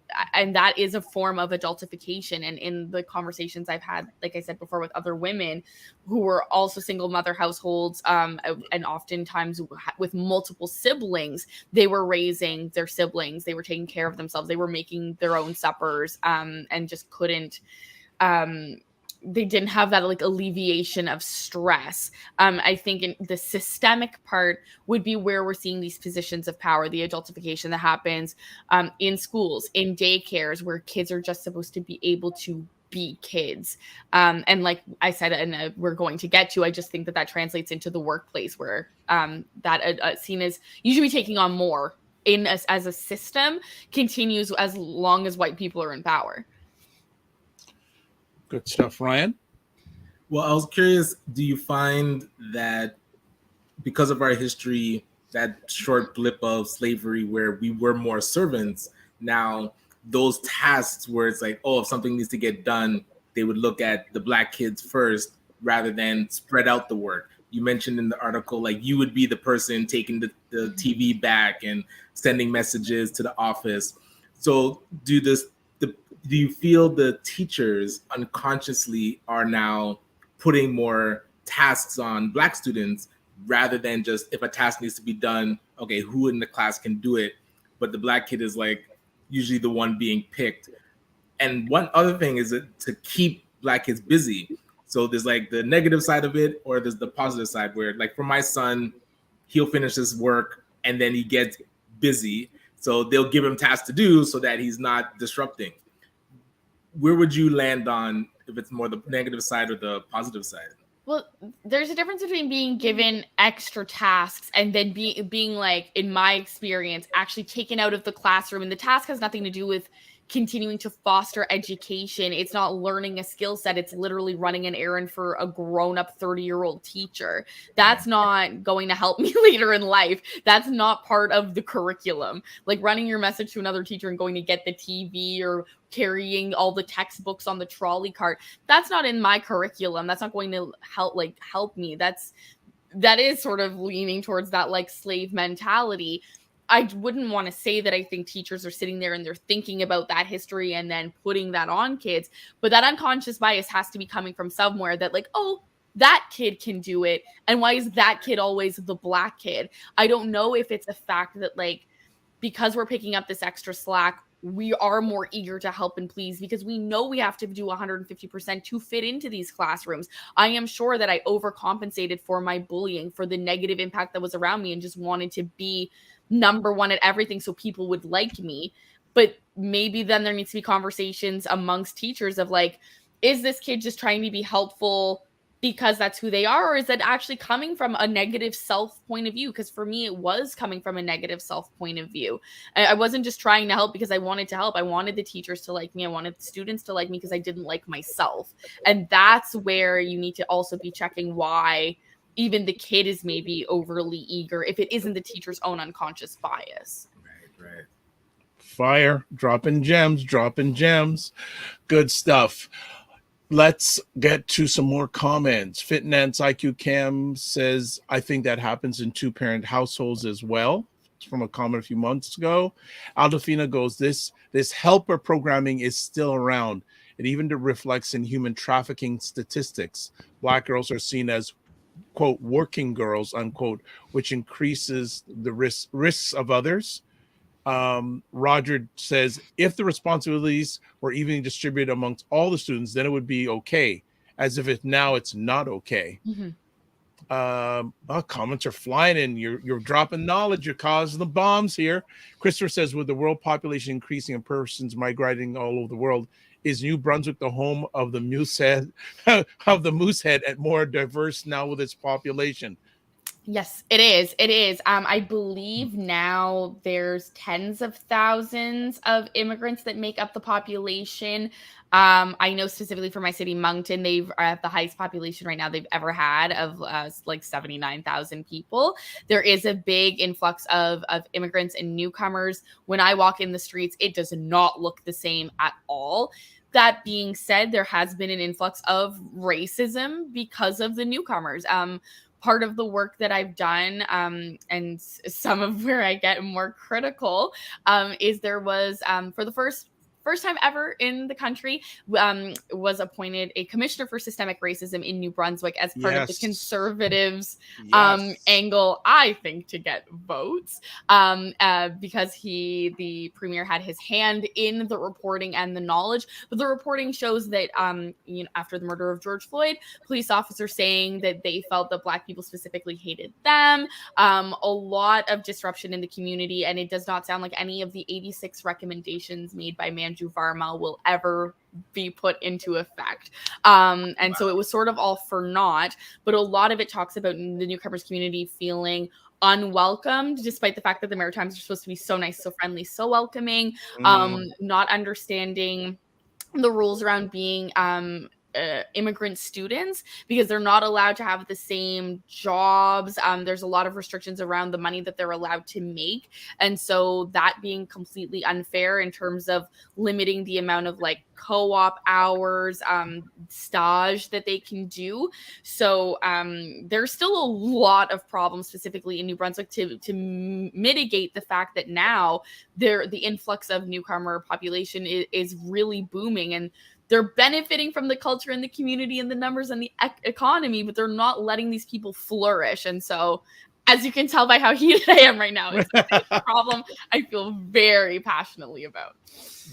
that is a form of adultification. And in the conversations I've had, like I said before, with other women who were also single mother households, and oftentimes with multiple siblings, they were raising their siblings. They were taking care of themselves. They were making their own suppers, and just couldn't they didn't have that like alleviation of stress. I think in the systemic part would be where we're seeing these positions of power, the adultification that happens in schools, in daycares, where kids are just supposed to be able to be kids. And like I said, and we're going to get to, I just think that that translates into the workplace where that scene is usually taking on more in as a system continues as long as white people are in power. Good stuff, Ryan. Well, I was curious, do you find that because of our history, that short blip of slavery where we were more servants, now those tasks where it's like, oh, if something needs to get done, they would look at the Black kids first rather than spread out the work? You mentioned in the article, like you would be the person taking the TV back and sending messages to the office. So do you feel the teachers unconsciously are now putting more tasks on Black students rather than just, if a task needs to be done, okay, who in the class can do it? But the Black kid is like usually the one being picked. And one other thing is to keep Black kids busy. So there's like the negative side of it, or there's the positive side where, like for my son, he'll finish his work and then he gets busy. So they'll give him tasks to do so that he's not disrupting. Where would you land on if it's more the negative side or the positive side? Well, there's a difference between being given extra tasks and then being like, in my experience, actually taken out of the classroom. And the task has nothing to do with continuing to foster education. It's not learning a skill set. It's literally running an errand for a grown-up 30-year-old teacher. That's not going to help me later in life. That's not part of the curriculum. Like running your message to another teacher and going to get the TV or carrying all the textbooks on the trolley cart. That's not in my curriculum. That's not going to help me. That is sort of leaning towards that like slave mentality. I wouldn't want to say that I think teachers are sitting there and they're thinking about that history and then putting that on kids, but that unconscious bias has to be coming from somewhere that like, oh, that kid can do it. And why is that kid always the Black kid? I don't know if it's a fact that like, because we're picking up this extra slack, we are more eager to help and please because we know we have to do 150% to fit into these classrooms. I am sure that I overcompensated for my bullying, for the negative impact that was around me, and just wanted to be number one at everything so people would like me. But maybe then there needs to be conversations amongst teachers of like, is this kid just trying to be helpful because that's who they are, or is that actually coming from a negative self point of view? Because for me, it was coming from a negative self point of view. I wasn't just trying to help because I wanted to help. I wanted the teachers to like me. I wanted the students to like me because I didn't like myself. And that's where you need to also be checking why even the kid is maybe overly eager if it isn't the teacher's own unconscious bias. Right. Fire, dropping gems. Good stuff. Let's get to some more comments. Fitnance IQ Cam says, I think that happens in two-parent households as well. It's from a comment a few months ago. Aldefina goes, this helper programming is still around. It even reflects in human trafficking statistics. Black girls are seen as, quote, working girls, unquote, which increases the risks of others. Roger says, if the responsibilities were evenly distributed amongst all the students, then it would be okay. As if it's not okay. Mm-hmm. Comments are flying in. You're dropping knowledge. You're causing the bombs here. Christopher says, with the world population increasing and persons migrating all over the world, is New Brunswick the home of the Moosehead and more diverse now with its population? Yes, it is. It is. I believe now there's tens of thousands of immigrants that make up the population. I know specifically for my city, Moncton, they've at the highest population right now they've ever had of like 79,000 people. There is a big influx of immigrants and newcomers. When I walk in the streets, it does not look the same at all. That being said, there has been an influx of racism because of the newcomers. Part of the work that I've done, and some of where I get more critical, is there was, for the first first time ever in the country, was appointed a commissioner for systemic racism in New Brunswick as part of the conservatives angle, I think, to get votes, because the premier had his hand in the reporting and the knowledge. But the reporting shows that, after the murder of George Floyd, police officers saying that they felt that Black people specifically hated them, a lot of disruption in the community, and it does not sound like any of the 86 recommendations made by Manju Varma will ever be put into effect. And so it was sort of all for naught, but a lot of it talks about the newcomers community feeling unwelcomed, despite the fact that the Maritimes are supposed to be so nice, so friendly, so welcoming, not understanding the rules around being immigrant students, because they're not allowed to have the same jobs. There's a lot of restrictions around the money that they're allowed to make. And so that being completely unfair in terms of limiting the amount of like co-op hours, stage that they can do. So there's still a lot of problems specifically in New Brunswick to mitigate the fact that now the influx of newcomer population is really booming, and they're benefiting from the culture and the community and the numbers and the economy, but they're not letting these people flourish. And so, as you can tell by how heated I am right now, it's a problem I feel very passionately about.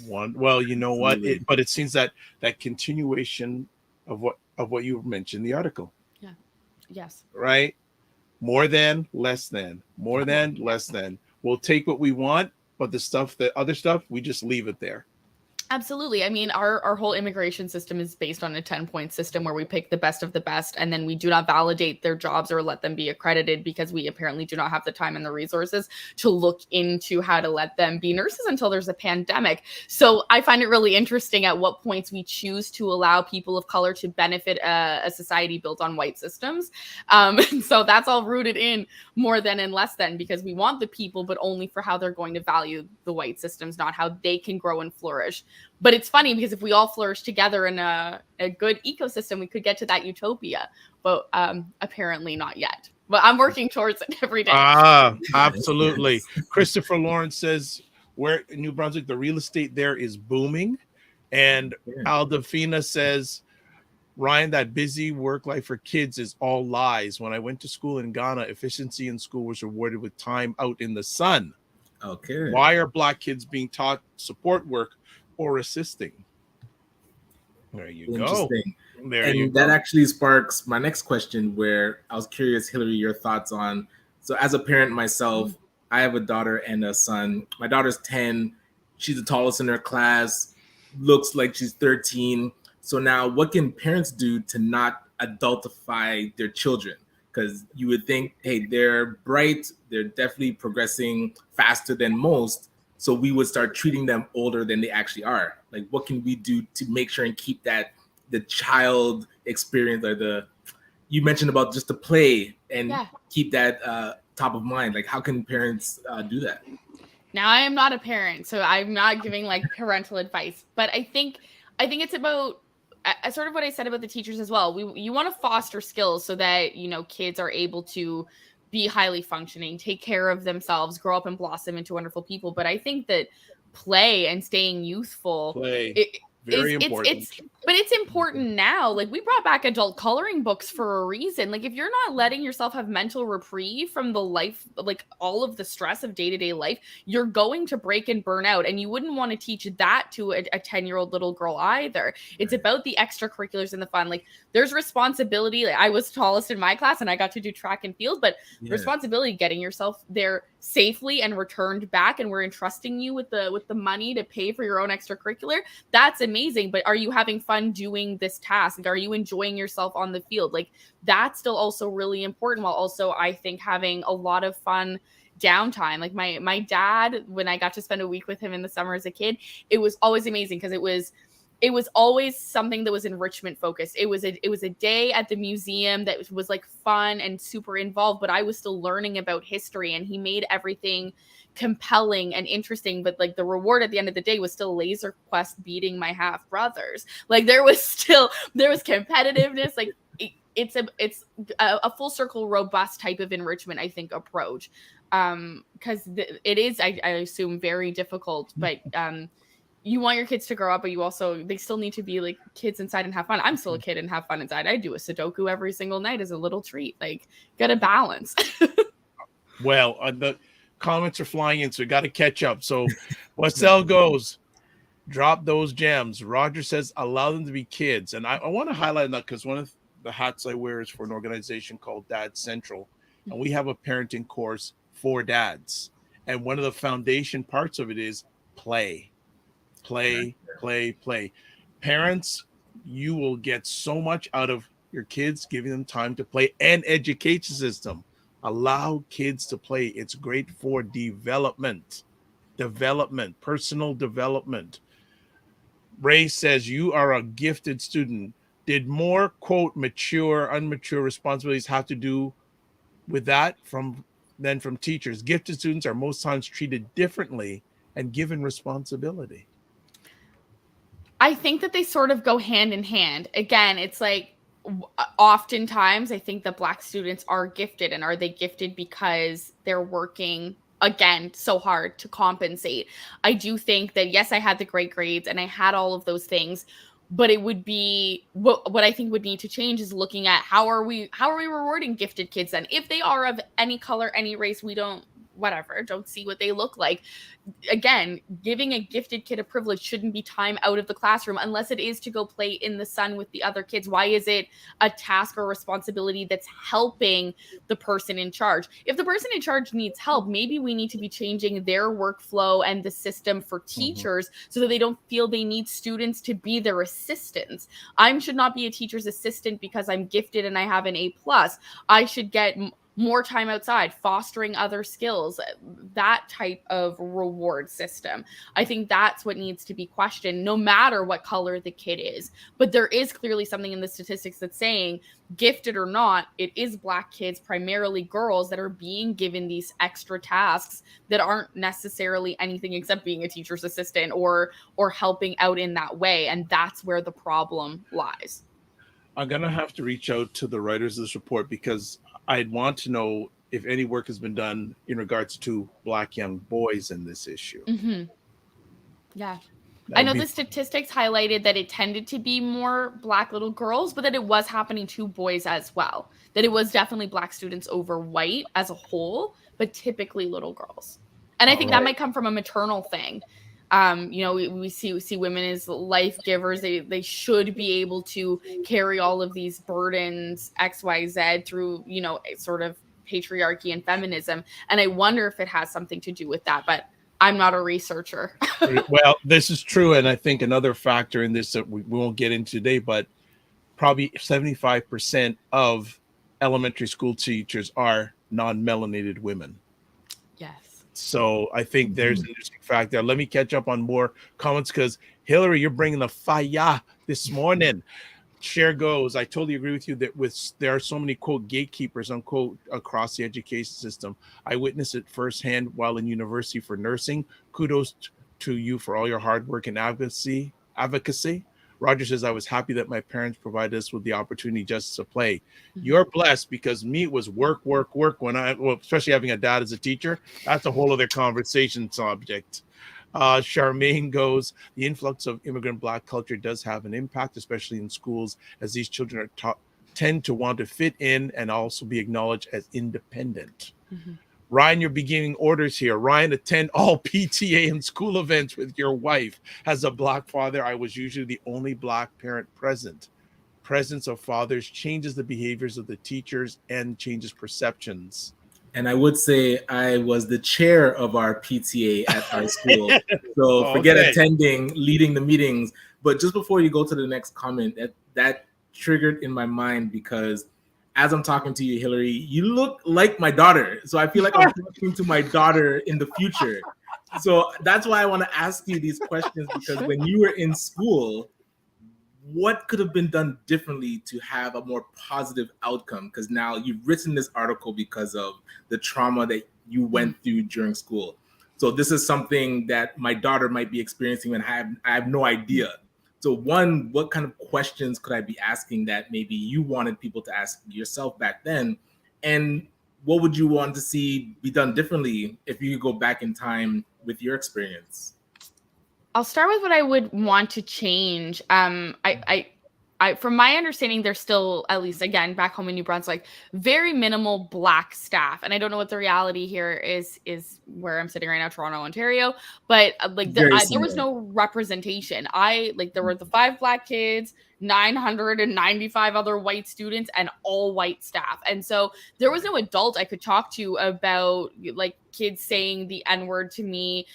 Well, you know what? But it seems that continuation of what you mentioned in the article. Yeah. Yes. Right? More than, less than. More than, less than. We'll take what we want, but the other stuff, we just leave it there. Absolutely. I mean, our whole immigration system is based on a 10-point system where we pick the best of the best, and then we do not validate their jobs or let them be accredited because we apparently do not have the time and the resources to look into how to let them be nurses until there's a pandemic. So I find it really interesting at what points we choose to allow people of color to benefit a society built on white systems. And so that's all rooted in more than and less than, because we want the people, but only for how they're going to value the white systems, not how they can grow and flourish. But it's funny because if we all flourish together in a good ecosystem, we could get to that utopia. But apparently not yet. But I'm working towards it every day. Absolutely. Christopher Lawrence says, where in New Brunswick, the real estate there is booming. And Aldafina says, Ryan, that busy work life for kids is all lies. When I went to school in Ghana, efficiency in school was rewarded with time out in the sun. Okay. Why are Black kids being taught support work or assisting? There you go. And that actually sparks my next question, where I was curious, Hillary, your thoughts on, so as a parent myself, I have a daughter and a son. My daughter's 10. She's the tallest in her class, looks like she's 13. So now what can parents do to not adultify their children? Because you would think, hey, they're bright, they're definitely progressing faster than most, so we would start treating them older than they actually are. Like, what can we do to make sure and keep the child experience, or you mentioned about just the play, and keep that top of mind? Like, how can parents do that? Now, I am not a parent, so I'm not giving like parental advice, but I think it's about sort of what I said about the teachers as well. You want to foster skills so that, kids are able to be highly functioning, take care of themselves, grow up and blossom into wonderful people. But I think that play and staying youthful very important. But it's important now. Like, we brought back adult coloring books for a reason. Like, if you're not letting yourself have mental reprieve from the life, like all of the stress of day-to-day life, you're going to break and burn out. And you wouldn't want to teach that to a 10-year-old little girl either. It's about the extracurriculars and the fun. Like, there's responsibility. Like, I was tallest in my class and I got to do track and field, but responsibility, getting yourself there safely and returned back, and we're entrusting you with the money to pay for your own extracurricular. That's amazing. But are you having fun doing this task? Like, are you enjoying yourself on the field? Like, that's still also really important, while also I think having a lot of fun downtime. Like, my dad, when I got to spend a week with him in the summer as a kid, it was always amazing because it was always something that was enrichment focused. It was a day at the museum that was like fun and super involved, but I was still learning about history, and he made everything compelling and interesting. But like, the reward at the end of the day was still Laser Quest beating my half brothers. Like, there was competitiveness. Like, it's a full circle, robust type of enrichment, I think, approach. Because it is, I assume, very difficult, but you want your kids to grow up, but they still need to be like kids inside and have fun. I'm still a kid and have fun inside. I do a Sudoku every single night as a little treat. Like, get a balance. Well, the comments are flying in, so we got to catch up. So Wessel goes, drop those gems. Roger says, allow them to be kids. And I want to highlight that because one of the hats I wear is for an organization called Dad Central. And we have a parenting course for dads. And one of the foundation parts of it is play. Parents, you will get so much out of your kids, giving them time to play, and education system. Allow kids to play. It's great for development, personal development. Ray says, you are a gifted student. Did more, quote, unmature responsibilities have to do with that than from teachers? Gifted students are most times treated differently and given responsibility. I think that they sort of go hand in hand. Again, it's like oftentimes I think that Black students are gifted, and are they gifted because they're working again so hard to compensate? I do think that, yes, I had the great grades and I had all of those things, but it would be what I think would need to change is looking at how are we rewarding gifted kids then? If they are of any color, any race, we don't see what they look like. Again, giving a gifted kid a privilege shouldn't be time out of the classroom unless it is to go play in the sun with the other kids. Why is it a task or responsibility that's helping the person in charge? If the person in charge needs help, maybe we need to be changing their workflow and the system for teachers so that they don't feel they need students to be their assistants. I should not be a teacher's assistant because I'm gifted and I have an A+. I should get more time outside, fostering other skills, that type of reward system. I think that's what needs to be questioned, no matter what color the kid is. But there is clearly something in the statistics that's saying, gifted or not, it is Black kids, primarily girls, that are being given these extra tasks that aren't necessarily anything except being a teacher's assistant or helping out in that way. And that's where the problem lies. I'm going to have to reach out to the writers of this report because I'd want to know if any work has been done in regards to Black young boys in this issue. Yeah. I know the statistics highlighted that it tended to be more Black little girls, but that it was happening to boys as well. That it was definitely Black students over white as a whole, but typically little girls. And I think that might come from a maternal thing. We see women as life givers. They should be able to carry all of these burdens, XYZ, through, sort of patriarchy and feminism. And I wonder if it has something to do with that, but I'm not a researcher. Well, this is true. And I think another factor in this that we won't get into today, but probably 75% of elementary school teachers are non-melanated women. Yes. So I think there's an interesting fact there. Let me catch up on more comments because Hillary, you're bringing the fire this morning. Share goes, I totally agree with you that there are so many, quote, gatekeepers, unquote, across the education system. I witnessed it firsthand while in university for nursing. Kudos to you for all your hard work and advocacy. Roger says, I was happy that my parents provided us with the opportunity just to play. You're blessed because me, it was work when especially having a dad as a teacher. That's a whole other conversation subject. Charmaine goes, the influx of immigrant Black culture does have an impact, especially in schools, as these children tend to want to fit in and also be acknowledged as independent. Ryan, you're beginning orders here. Ryan, attend all PTA and school events with your wife. As a Black father, I was usually the only Black parent present. Presence of fathers changes the behaviors of the teachers and changes perceptions. And I would say I was the chair of our PTA at our school. So forget attending, leading the meetings. But just before you go to the next comment, that triggered in my mind because as I'm talking to you, Hillary, you look like my daughter. So I feel like I'm talking to my daughter in the future. So that's why I want to ask you these questions, because when you were in school, what could have been done differently to have a more positive outcome? Because now you've written this article because of the trauma that you went through during school. So this is something that my daughter might be experiencing and I have no idea. So one, what kind of questions could I be asking that maybe you wanted people to ask yourself back then? And what would you want to see be done differently if you could go back in time with your experience? I'll start with what I would want to change. From my understanding, there's still, at least again back home in New Brunswick, very minimal Black staff, and I don't know what the reality here is where I'm sitting right now, Toronto, Ontario. But there was no representation. There were the 5 Black kids, 995 other white students, and all white staff, and so there was no adult I could talk to about like kids saying the N-word to me,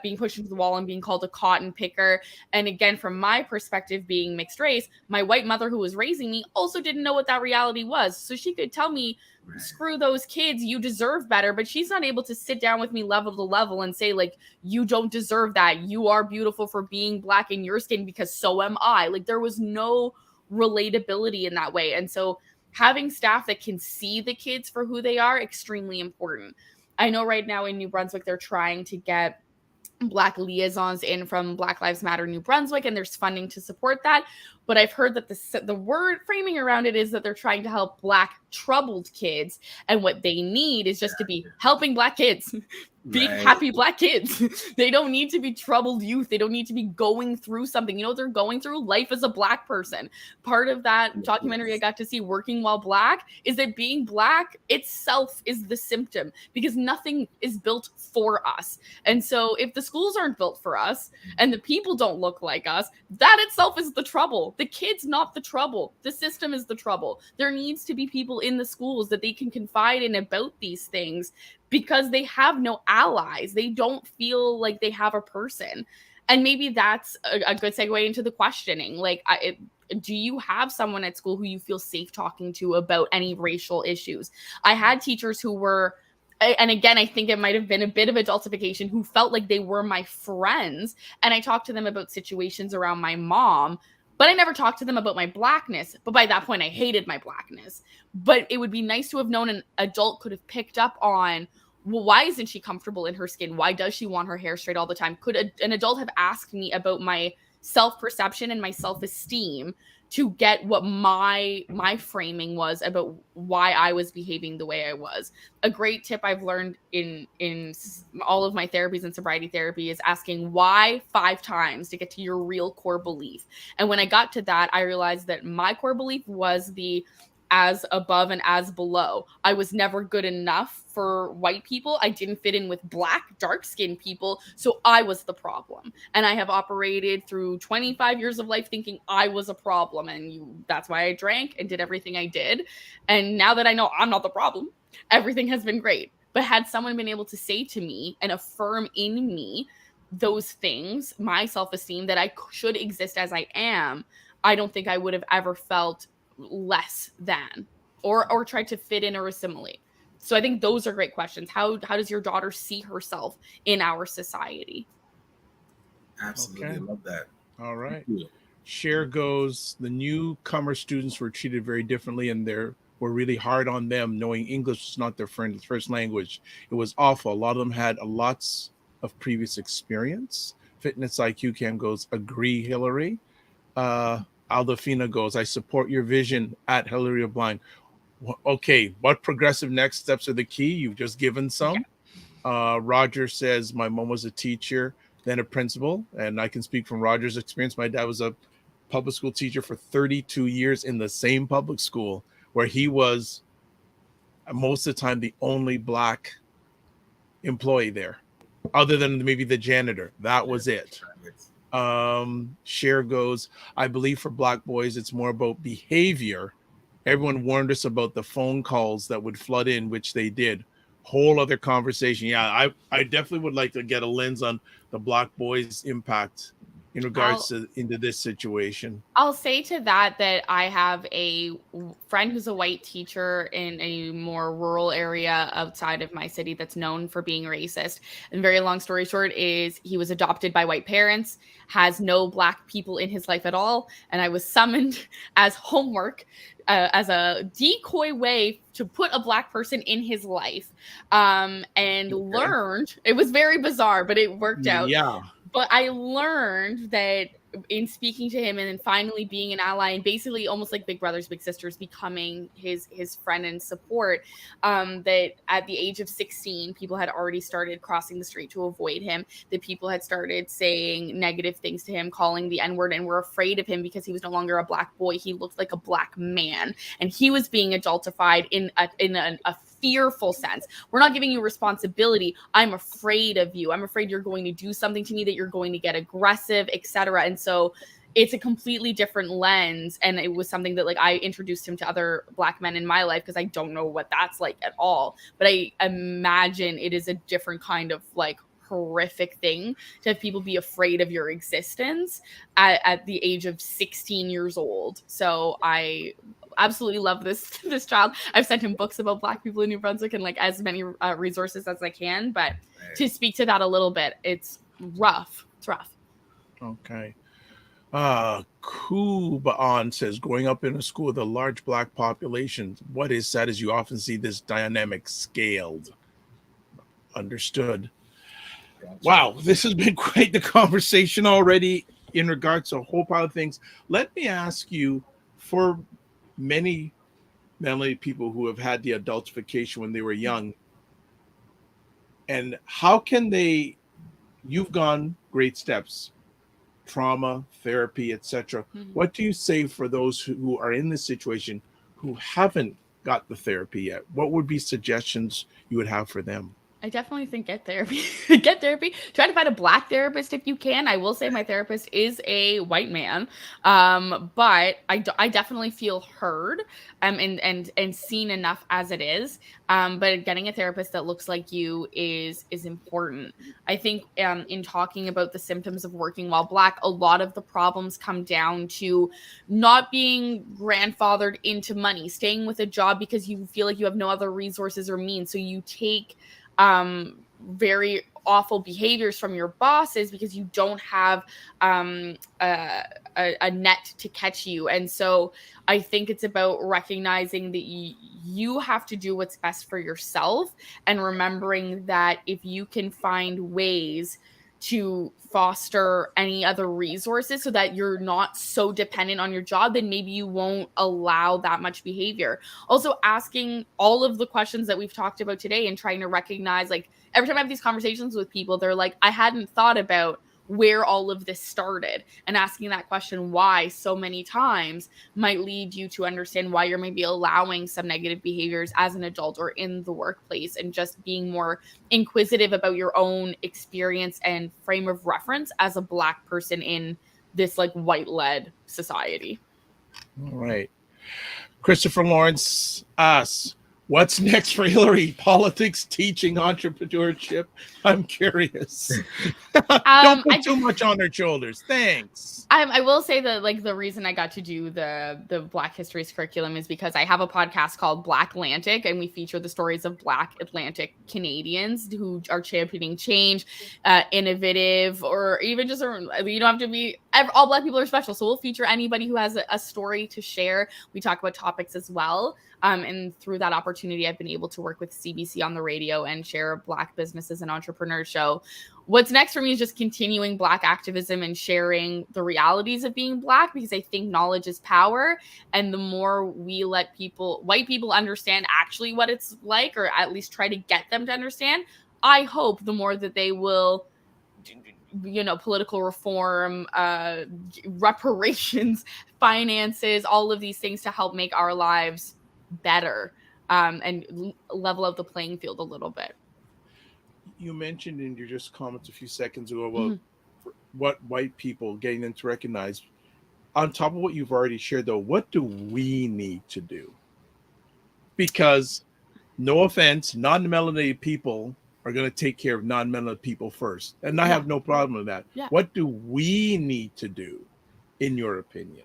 being pushed into the wall and being called a cotton picker. And again, from my perspective, being mixed race, my white mother who was raising me also didn't know what that reality was. So she could tell me, screw those kids, you deserve better. But she's not able to sit down with me level to level and say, like, you don't deserve that. You are beautiful for being Black in your skin because so am I. Like, there was no relatability in that way. And so having staff that can see the kids for who they are, extremely important. I know right now in New Brunswick, they're trying to get Black liaisons in from Black Lives Matter New Brunswick, and there's funding to support that. But I've heard that the word framing around it is that they're trying to help Black troubled kids, and what they need is just to be helping Black kids. Be happy Black kids. They don't need to be troubled youth. They don't need to be going through something. You know what they're going through? Life as a Black person. Part of that documentary I got to see, Working While Black, is that being Black itself is the symptom, because nothing is built for us. And so if the schools aren't built for us and the people don't look like us, that itself is the trouble. The kid's not the trouble. The system is the trouble. There needs to be people in the schools that they can confide in about these things, because they have no allies. They don't feel like they have a person. And maybe that's a good segue into the questioning. Like, do you have someone at school who you feel safe talking to about any racial issues? I had teachers who were, and again, I think it might have been a bit of adultification, who felt like they were my friends. And I talked to them about situations around my mom, but I never talked to them about my Blackness. But by that point, I hated my Blackness. But it would be nice to have known an adult could have picked up on, well, why isn't she comfortable in her skin? Why does she want her hair straight all the time? Could an adult have asked me about my self-perception and my self-esteem to get what my framing was about why I was behaving the way I was? A great tip I've learned in all of my therapies and sobriety therapy is asking why 5 times to get to your real core belief. And when I got to that, I realized that my core belief was the as above and as below. I was never good enough for white people. I didn't fit in with Black, dark-skinned people, so I was the problem. And I have operated through 25 years of life thinking I was a problem, and that's why I drank and did everything I did. And now that I know I'm not the problem, everything has been great. But had someone been able to say to me and affirm in me those things, my self-esteem, that I should exist as I am, I don't think I would have ever felt less than or tried to fit in or assimilate. So I think those are great questions. How does your daughter see herself in our society? Absolutely. Okay. Love that. All right. Share goes, the newcomer students were treated very differently, and were really hard on them, knowing English was not their first language. It was awful. A lot of them had lots of previous experience. Fitness IQ Cam goes, agree, Hillary. Aldafina goes, I support your vision at Hillary LeBlanc. Okay, what progressive next steps are the key? You've just given some. Yeah. Roger says, my mom was a teacher, then a principal, and I can speak from Roger's experience. My dad was a public school teacher for 32 years in the same public school, where he was most of the time the only Black employee there, other than maybe the janitor. That was it. Share goes, I believe for Black boys, it's more about behavior. Everyone warned us about the phone calls that would flood in, which they did. Whole other conversation. Yeah, I definitely would like to get a lens on the Black boys' impact in regards into this situation. I'll say to that I have a friend who's a white teacher in a more rural area outside of my city that's known for being racist. And very long story short is he was adopted by white parents, has no Black people in his life at all. And I was summoned as homework as a decoy way to put a Black person in his life, and learned, it was very bizarre, but it worked out. Yeah. But I learned that in speaking to him and then finally being an ally and basically almost like big brothers, big sisters, becoming his friend and support, that at the age of 16, people had already started crossing the street to avoid him, that people had started saying negative things to him, calling the N-word, and were afraid of him because he was no longer a black boy. He looked like a black man, and he was being adultified in a fearful sense. We're not giving you responsibility. I'm afraid of you. I'm afraid you're going to do something to me, that you're going to get aggressive, etc. And so it's a completely different lens. And it was something that like I introduced him to other black men in my life because I don't know what that's like at all. But I imagine it is a different kind of like horrific thing to have people be afraid of your existence at the age of 16 years old. So I absolutely love this child. I've sent him books about black people in New Brunswick and like as many resources as I can, but to speak to that a little bit, it's rough. Okay. Kubaan says, growing up in a school with a large black population, what is sad is you often see this dynamic scaled. Understood. Gotcha. Wow, this has been quite the conversation already in regards to a whole pile of things. Let me ask you, for many people who have had the adultification when they were young, and how can you've gone great steps, trauma, therapy, etc. What do you say for those who are in this situation who haven't got the therapy yet? What would be suggestions you would have for them? I definitely think get therapy. Get therapy. Try to find a black therapist if you can. I will say my therapist is a white man, but I definitely feel heard and seen enough as it is. But getting a therapist that looks like you is important. I think in talking about the symptoms of working while black, a lot of the problems come down to not being grandfathered into money, staying with a job because you feel like you have no other resources or means. So you take very awful behaviors from your bosses because you don't have a net to catch you. And so I think it's about recognizing that you have to do what's best for yourself, and remembering that if you can find ways to foster any other resources so that you're not so dependent on your job, then maybe you won't allow that much behavior. Also asking all of the questions that we've talked about today and trying to recognize, like every time I have these conversations with people, they're like, I hadn't thought about where all of this started, and asking that question why so many times might lead you to understand why you're maybe allowing some negative behaviors as an adult or in the workplace, and just being more inquisitive about your own experience and frame of reference as a black person in this like white-led society. All right. Christopher Lawrence asks, what's next for Hillary? Politics, teaching, entrepreneurship? I'm curious. Don't put too much on her shoulders. Thanks. I will say that like the reason I got to do the Black Histories curriculum is because I have a podcast called Black Atlantic, and we feature the stories of Black Atlantic Canadians who are championing change, innovative, or even just you don't have to be all Black people are special. So we'll feature anybody who has a story to share. We talk about topics as well. And through that opportunity, I've been able to work with CBC on the radio and share Black businesses and entrepreneurs show. What's next for me is just continuing Black activism and sharing the realities of being Black, because I think knowledge is power. And the more we let white people understand actually what it's like, or at least try to get them to understand, I hope the more that they will, political reform, reparations, finances, all of these things to help make our lives better, and level out the playing field a little bit. You mentioned in your just comments a few seconds ago about what white people getting them to recognize. On top of what you've already shared, though, what do we need to do? Because, no offense, non-melanated people are going to take care of non-melanated people first. And I have no problem with that. Yeah. What do we need to do, in your opinion?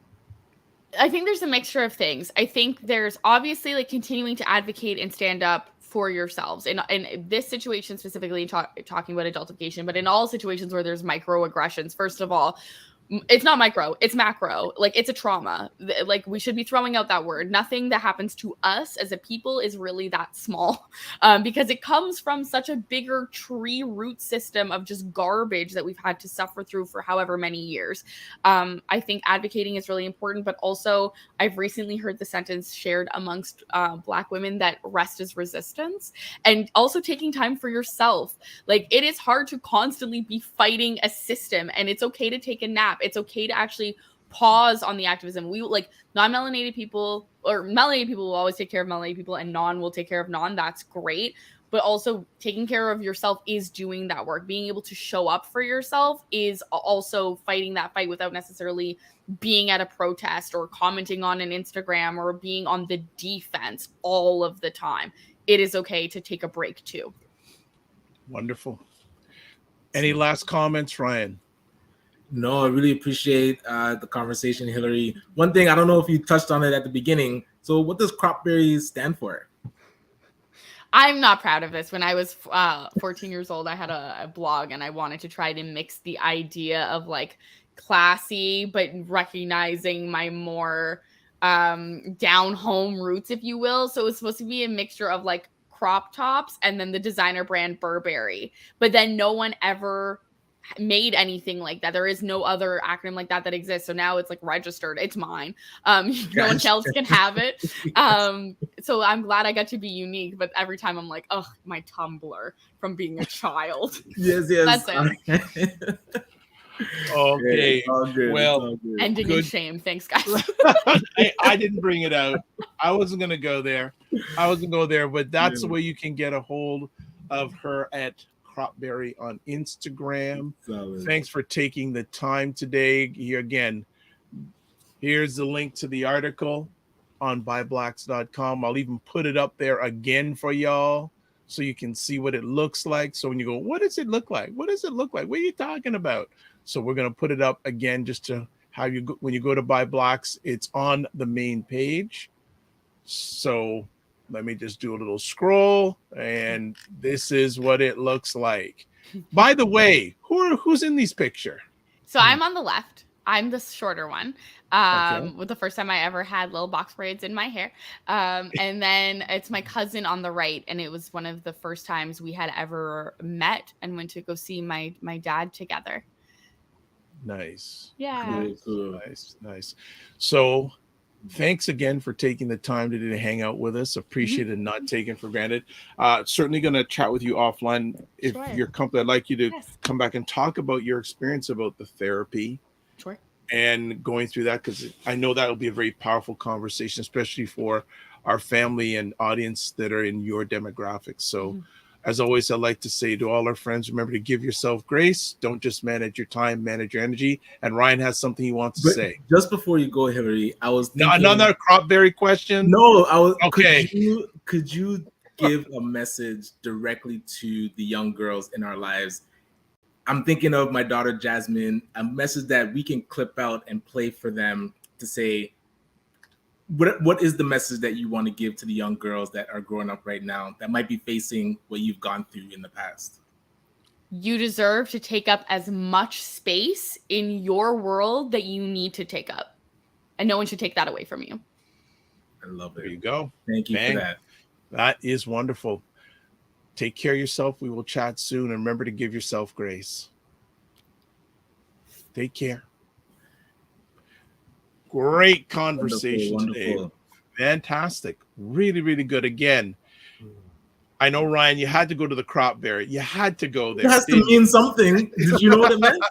I think there's a mixture of things. I think there's obviously like continuing to advocate and stand up for yourselves. In this situation specifically, talking about adultification, but in all situations where there's microaggressions, first of all, It's not micro, it's macro. Like, it's a trauma. Like, we should be throwing out that word. Nothing that happens to us as a people is really that small, because it comes from such a bigger tree root system of just garbage that we've had to suffer through for however many years. I think advocating is really important, but also I've recently heard the sentence shared amongst Black women that rest is resistance, and also taking time for yourself. Like, it is hard to constantly be fighting a system, and it's okay to take a nap. It's okay to actually pause on the activism. We, like, non-melanated people, or melanated people will always take care of melanated people, and non will take care of non. That's great. But also taking care of yourself is doing that work. Being able to show up for yourself is also fighting that fight without necessarily being at a protest or commenting on an Instagram or being on the defense all of the time. It is okay to take a break too. Wonderful. Any last comments, Ryan? No, I really appreciate the conversation, Hillary. One thing, I don't know if you touched on it at the beginning. So what does crop berries stand for? I'm not proud of this. When I was 14 years old, I had a blog, and I wanted to try to mix the idea of like classy, but recognizing my more down home roots, if you will. So it was supposed to be a mixture of like crop tops and then the designer brand Burberry. But then no one ever made anything like that. There is no other acronym like that exists. So now it's like registered. It's mine. No one else can have it. So I'm glad I got to be unique. But every time I'm like, oh, my Tumblr from being a child. Yes. That's it. Okay. Good. Well, ending in shame. Thanks, guys. I didn't bring it out. I wasn't going to go there. But that's the way you can get a hold of her at Cropberry on Instagram. Solid. Thanks for taking the time today. Here again, here's the link to the article on buyblacks.com. I'll even put it up there again for y'all so you can see what it looks like. So when you go, what does it look like? What does it look like? What are you talking about? So we're going to put it up again just to have you, when you go to Buy Blacks, it's on the main page. So let me just do a little scroll, and this is what it looks like. By the way, who's in this picture? So I'm on the left. I'm the shorter one. Okay. With the first time I ever had little box braids in my hair. And then it's my cousin on the right, and it was one of the first times we had ever met and went to go see my dad together. Nice. Yeah. Cool. Nice. So thanks again for taking the time today to hang out with us. Appreciate it, not taken for granted. Certainly going to chat with you offline if you're comfortable. I'd like you to come back and talk about your experience about the therapy. Sure. And going through that, because I know that'll be a very powerful conversation, especially for our family and audience that are in your demographics. So as always, I'd like to say to all our friends, remember to give yourself grace. Don't just manage your time, manage your energy. And Ryan has something he wants to say. Just before you go, Hillary, I was thinking, another Cropberry question. No, I was okay. Could you give a message directly to the young girls in our lives? I'm thinking of my daughter Jasmine, a message that we can clip out and play for them to say, what is the message that you want to give to the young girls that are growing up right now that might be facing what you've gone through in the past? You deserve to take up as much space in your world that you need to take up. And no one should take that away from you. I love it. There you go. Thank you for that. That is wonderful. Take care of yourself. We will chat soon. And remember to give yourself grace. Take care. Great conversation today. Fantastic. Really, really good. Again, I know, Ryan, you had to go to the Cropberry. You had to go there. It has to mean something. Did you know what it meant?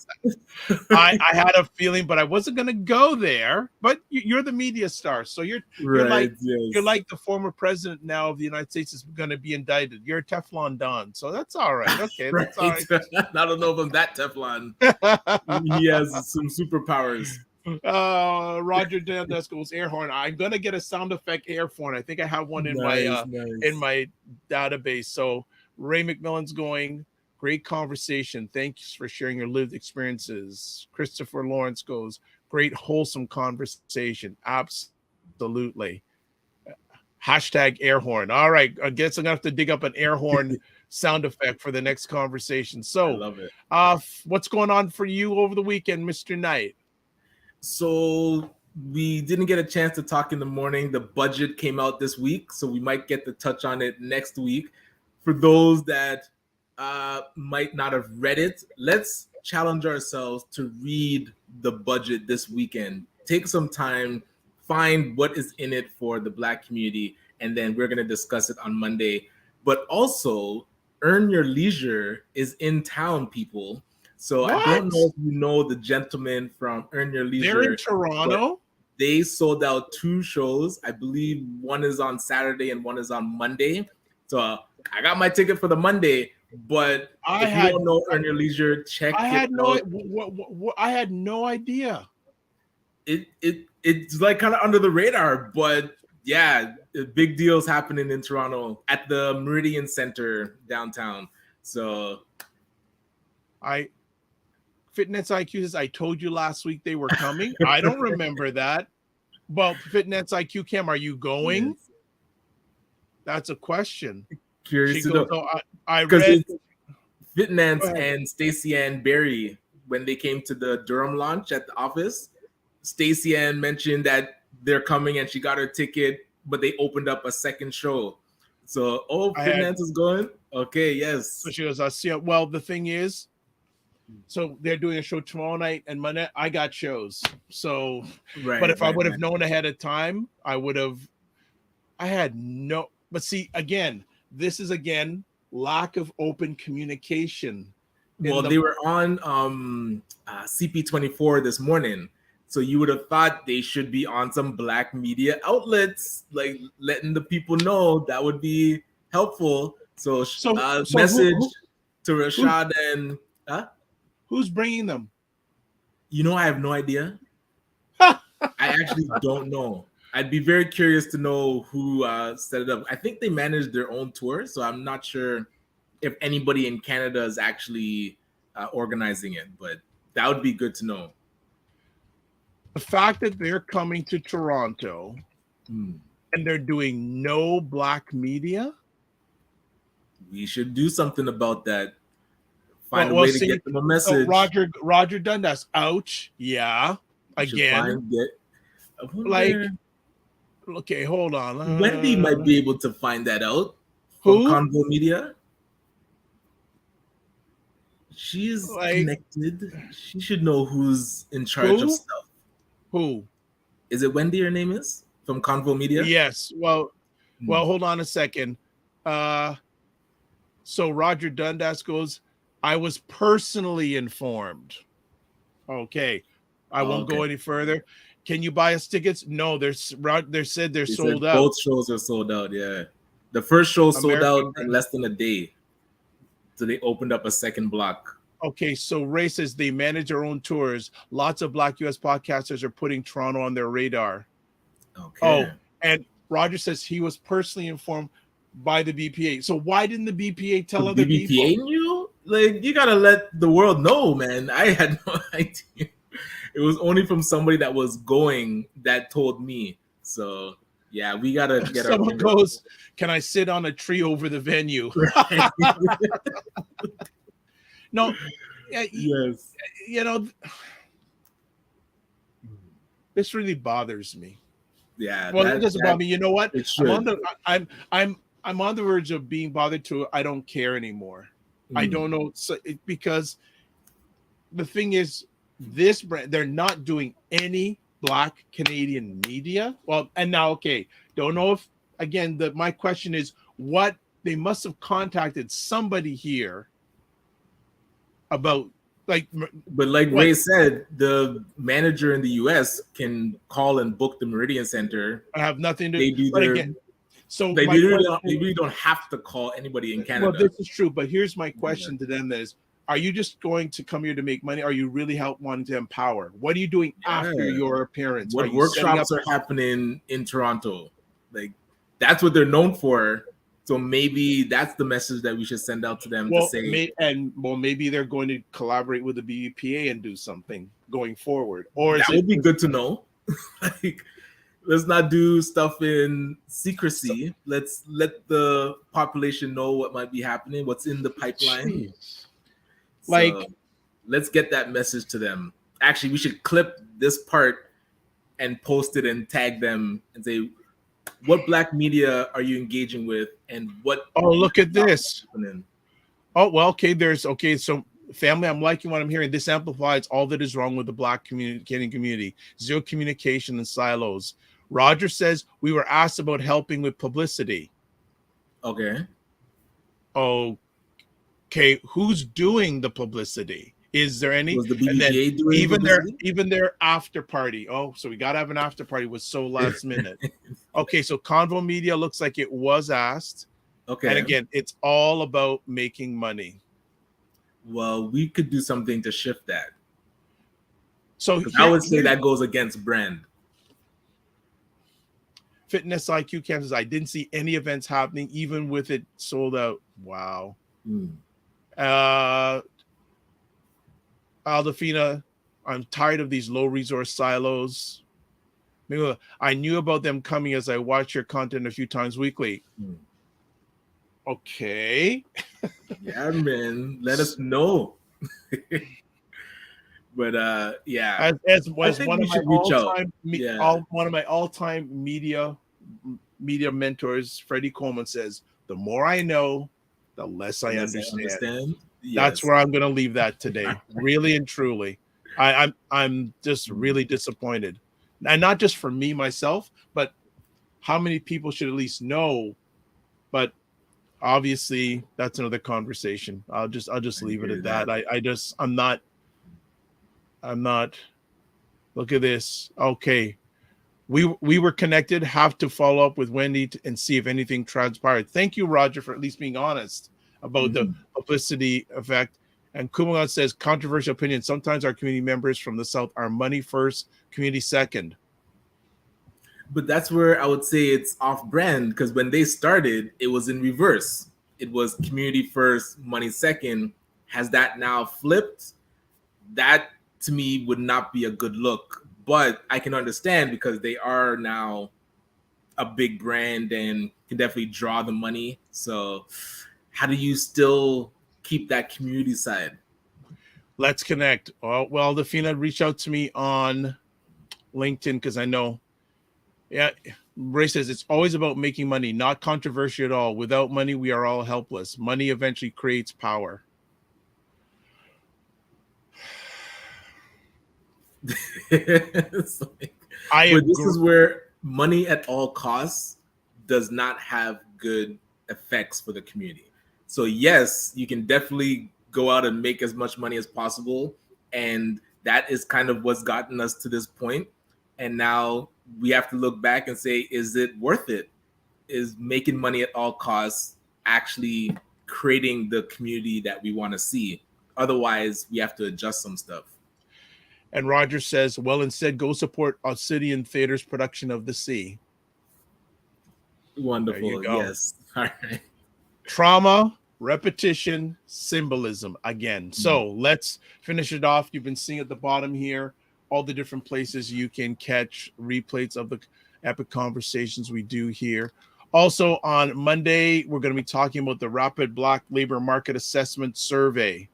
I had a feeling, but I wasn't going to go there. But you're the media star, so you're like the former president now of the United States is going to be indicted. You're a Teflon Don, so that's all right. Okay, that's all right. I don't know if I'm that Teflon. He has some superpowers. Roger Dandesco's air horn. I'm gonna get a sound effect air horn. I think I have one in my database. So Ray McMillan's going. Great conversation. Thanks for sharing your lived experiences. Christopher Lawrence goes. Great wholesome conversation. Absolutely. Hashtag air horn. All right. I guess I'm gonna have to dig up an air horn sound effect for the next conversation. So I love it. What's going on for you over the weekend, Mr. Knight? So we didn't get a chance to talk in the morning. The budget came out this week, so we might get to touch on it next week. For those that might not have read it, let's challenge ourselves to read the budget this weekend. Take some time, find what is in it for the Black community, and then we're going to discuss it on Monday. But also, Earn Your Leisure is in town, people. So I don't know if you know the gentleman from Earn Your Leisure. They're in Toronto. They sold out 2 shows. I believe one is on Saturday and one is on Monday. So I got my ticket for the Monday, but if you don't know Earn Your Leisure, check it out. I had no idea. It's like kind of under the radar, but yeah, big deals happening in Toronto at the Meridian Center downtown. So Fitness IQ says, I told you last week they were coming. I don't remember that. Well, Fitness IQ Cam, are you going? Yes. That's a question. Curious to know. I read Fitness and Stacey Ann Berry, when they came to the Durham launch at the office, Stacey Ann mentioned that they're coming and she got her ticket, but they opened up a second show. So, Fitness is going? Okay, yes. So she goes, I see it. Well, the thing is, so they're doing a show tomorrow night and Monday. I got shows. So, but if I would have known ahead of time, but see, again, this is lack of open communication. Well, they were on CP24 this morning. So you would have thought they should be on some Black media outlets, like letting the people know. That would be helpful. So message to Rashad and who's bringing them? I have no idea. I actually don't know. I'd be very curious to know who set it up. I think they manage their own tour, so I'm not sure if anybody in Canada is actually organizing it, but that would be good to know. The fact that they're coming to Toronto and they're doing no Black media, we should do something about that. Find a way to get them a message. Roger Dundas, ouch. Yeah. Again. Okay, hold on. Wendy might be able to find that out. Who? From Convo Media. She's connected. She should know who's in charge of stuff. Who? Is it Wendy her name is? From Convo Media? Yes. Well, hold on a second. So Roger Dundas goes, I was personally informed. Okay. I won't go any further. Can you buy us tickets? No, they said they're sold out. Both shows are sold out, yeah. The first show sold out in less than a day. So they opened up a second block. Okay, so Ray says they manage their own tours. Lots of Black US podcasters are putting Toronto on their radar. Okay. Oh, and Roger says he was personally informed by the BPA. So why didn't the BPA tell other people? BPA knew? Like, you gotta let the world know, man. I had no idea. It was only from somebody that was going that told me. So yeah, we gotta get our. Someone goes, "Can I sit on a tree over the venue?" Right. No. Yes. This really bothers me. Yeah. Well, it doesn't bother me. You know what? I'm on the verge of being bothered to. I don't care anymore. I don't know, because the thing is, this brand, they're not doing any Black Canadian media. Well, and now, okay, don't know if, again, my question is, what they must have contacted somebody here about, but like Ray said, the manager in the US can call and book the Meridian Center. I have nothing to do. But again, so they really don't have to call anybody in Canada. Well, this is true, but here's my question to them: are you just going to come here to make money? Or are you really wanting to empower? What are you doing after your appearance? What workshops are happening in Toronto? Like, that's what they're known for. So maybe that's the message that we should send out to them to say. Maybe they're going to collaborate with the BPA and do something going forward. Or that would be good to know. Like, let's not do stuff in secrecy. Let's let the population know what might be happening, what's in the pipeline. Like, let's get that message to them. actually, we should clip this part and post it and tag them and say, what Black media are you engaging with, and what? Oh, look at this. Happening? Oh, well, okay. So, family, I'm liking what I'm hearing. This amplifies all that is wrong with the Black communicating community. Zero communication and silos. Roger says we were asked about helping with publicity. Okay. Okay, who's doing the publicity? Is there any? Was the And then BBVA doing even their after party. Oh, so we gotta have an after party. Was so last minute. Okay, so Convo Media looks like it was asked. Okay. And again, it's all about making money. Well, we could do something to shift that. So I would say that goes against brand. Fitness IQ Camp says I didn't see any events happening, even with it sold out. Wow. Aldafina, I'm tired of these low resource silos. I knew about them coming as I watch your content a few times weekly. Okay. Yeah, man. Let us know. But yeah, as one of my all-time media mentors, Freddie Coleman, says, the more I know, the less I understand. Yes. That's where I'm going to leave that today. Really and truly. I'm just really disappointed. And not just for me, myself, but how many people should at least know. But obviously that's another conversation. I'll just leave it at that. I'm not. Look at this. Okay. We were connected. Have to follow up with Wendy and see if anything transpired. Thank you, Roger, for at least being honest about the publicity effect. And Kumagan says, controversial opinion. Sometimes our community members from the South are money first, community second. But that's where I would say it's off brand, because when they started, it was in reverse. It was community first, money second. Has that now flipped? That to me would not be a good look. But I can understand because they are now a big brand and can definitely draw the money. So how do you still keep that community side? Let's connect. Well, Dafina, reach out to me on LinkedIn because I know. Yeah, Ray says it's always about making money, not controversial at all. Without money, we are all helpless. Money eventually creates power. This is where money at all costs does not have good effects for the community. So yes, you can definitely go out and make as much money as possible, and that is kind of what's gotten us to this point. And now we have to look back and say, is it worth it? Is making money at all costs actually creating the community that we want to see? Otherwise, we have to adjust some stuff. And Roger says, well, instead, go support Obsidian Theater's production of The Sea. Wonderful. There you go. Yes. All right. Trauma, repetition, symbolism again. So let's finish it off. You've been seeing at the bottom here all the different places you can catch replays of the epic conversations we do here. Also on Monday, we're going to be talking about the Rapid Black Labor Market Assessment Survey.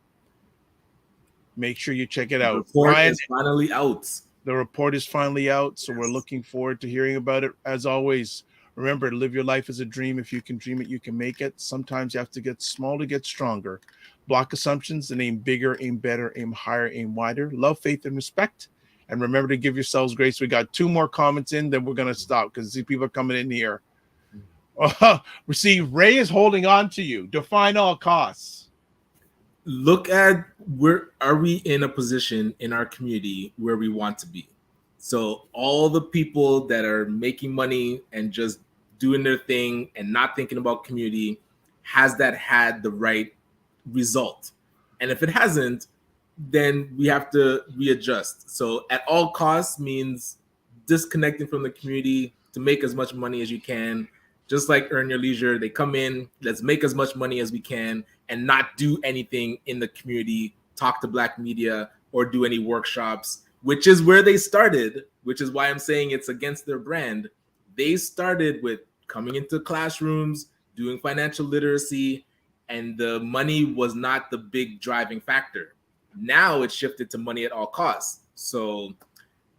Make sure you check it out. The report is finally out. The report is finally out, so we're looking forward to hearing about it. As always, remember, live your life as a dream. If you can dream it, you can make it. Sometimes you have to get small to get stronger. Block assumptions and aim bigger, aim better, aim higher, aim wider. Love, faith, and respect. And remember to give yourselves grace. We got 2 more comments in, then we're going to stop because these people are coming in here. We see Ray is holding on to you. Define all costs. Look at where are we in a position in our community where we want to be. So all the people that are making money and just doing their thing and not thinking about community, has that had the right result? And if it hasn't, then we have to readjust. So at all costs means disconnecting from the community to make as much money as you can. Just like Earn Your Leisure, they come in, let's make as much money as we can and not do anything in the community, talk to Black media or do any workshops, which is where they started, which is why I'm saying it's against their brand. They started with coming into classrooms, doing financial literacy, and the money was not the big driving factor. Now it's shifted to money at all costs. So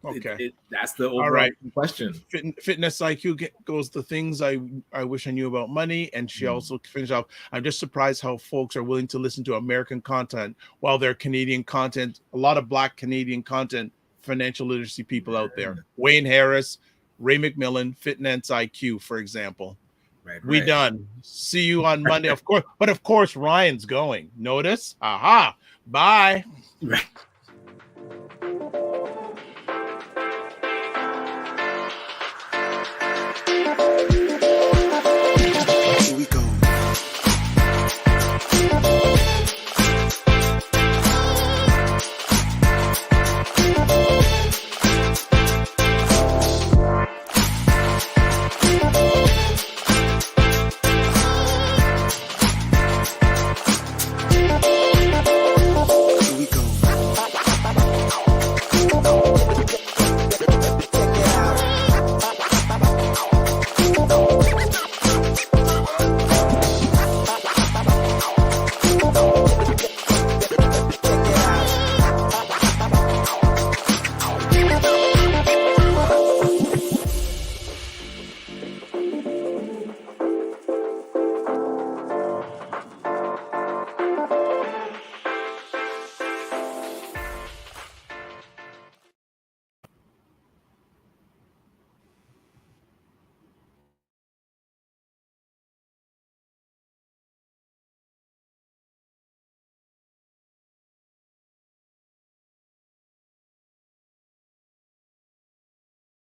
Okay. that's the All overall right. question. Fitness IQ goes the things I wish I knew about money, and she also finished off. I'm just surprised how folks are willing to listen to American content while they're Canadian content. A lot of Black Canadian content, financial literacy people out there. Wayne Harris, Ray McMillan, Fitness IQ, for example. We done. See you on Monday, of course. But of course, Ryan's going. Notice? Aha. Bye.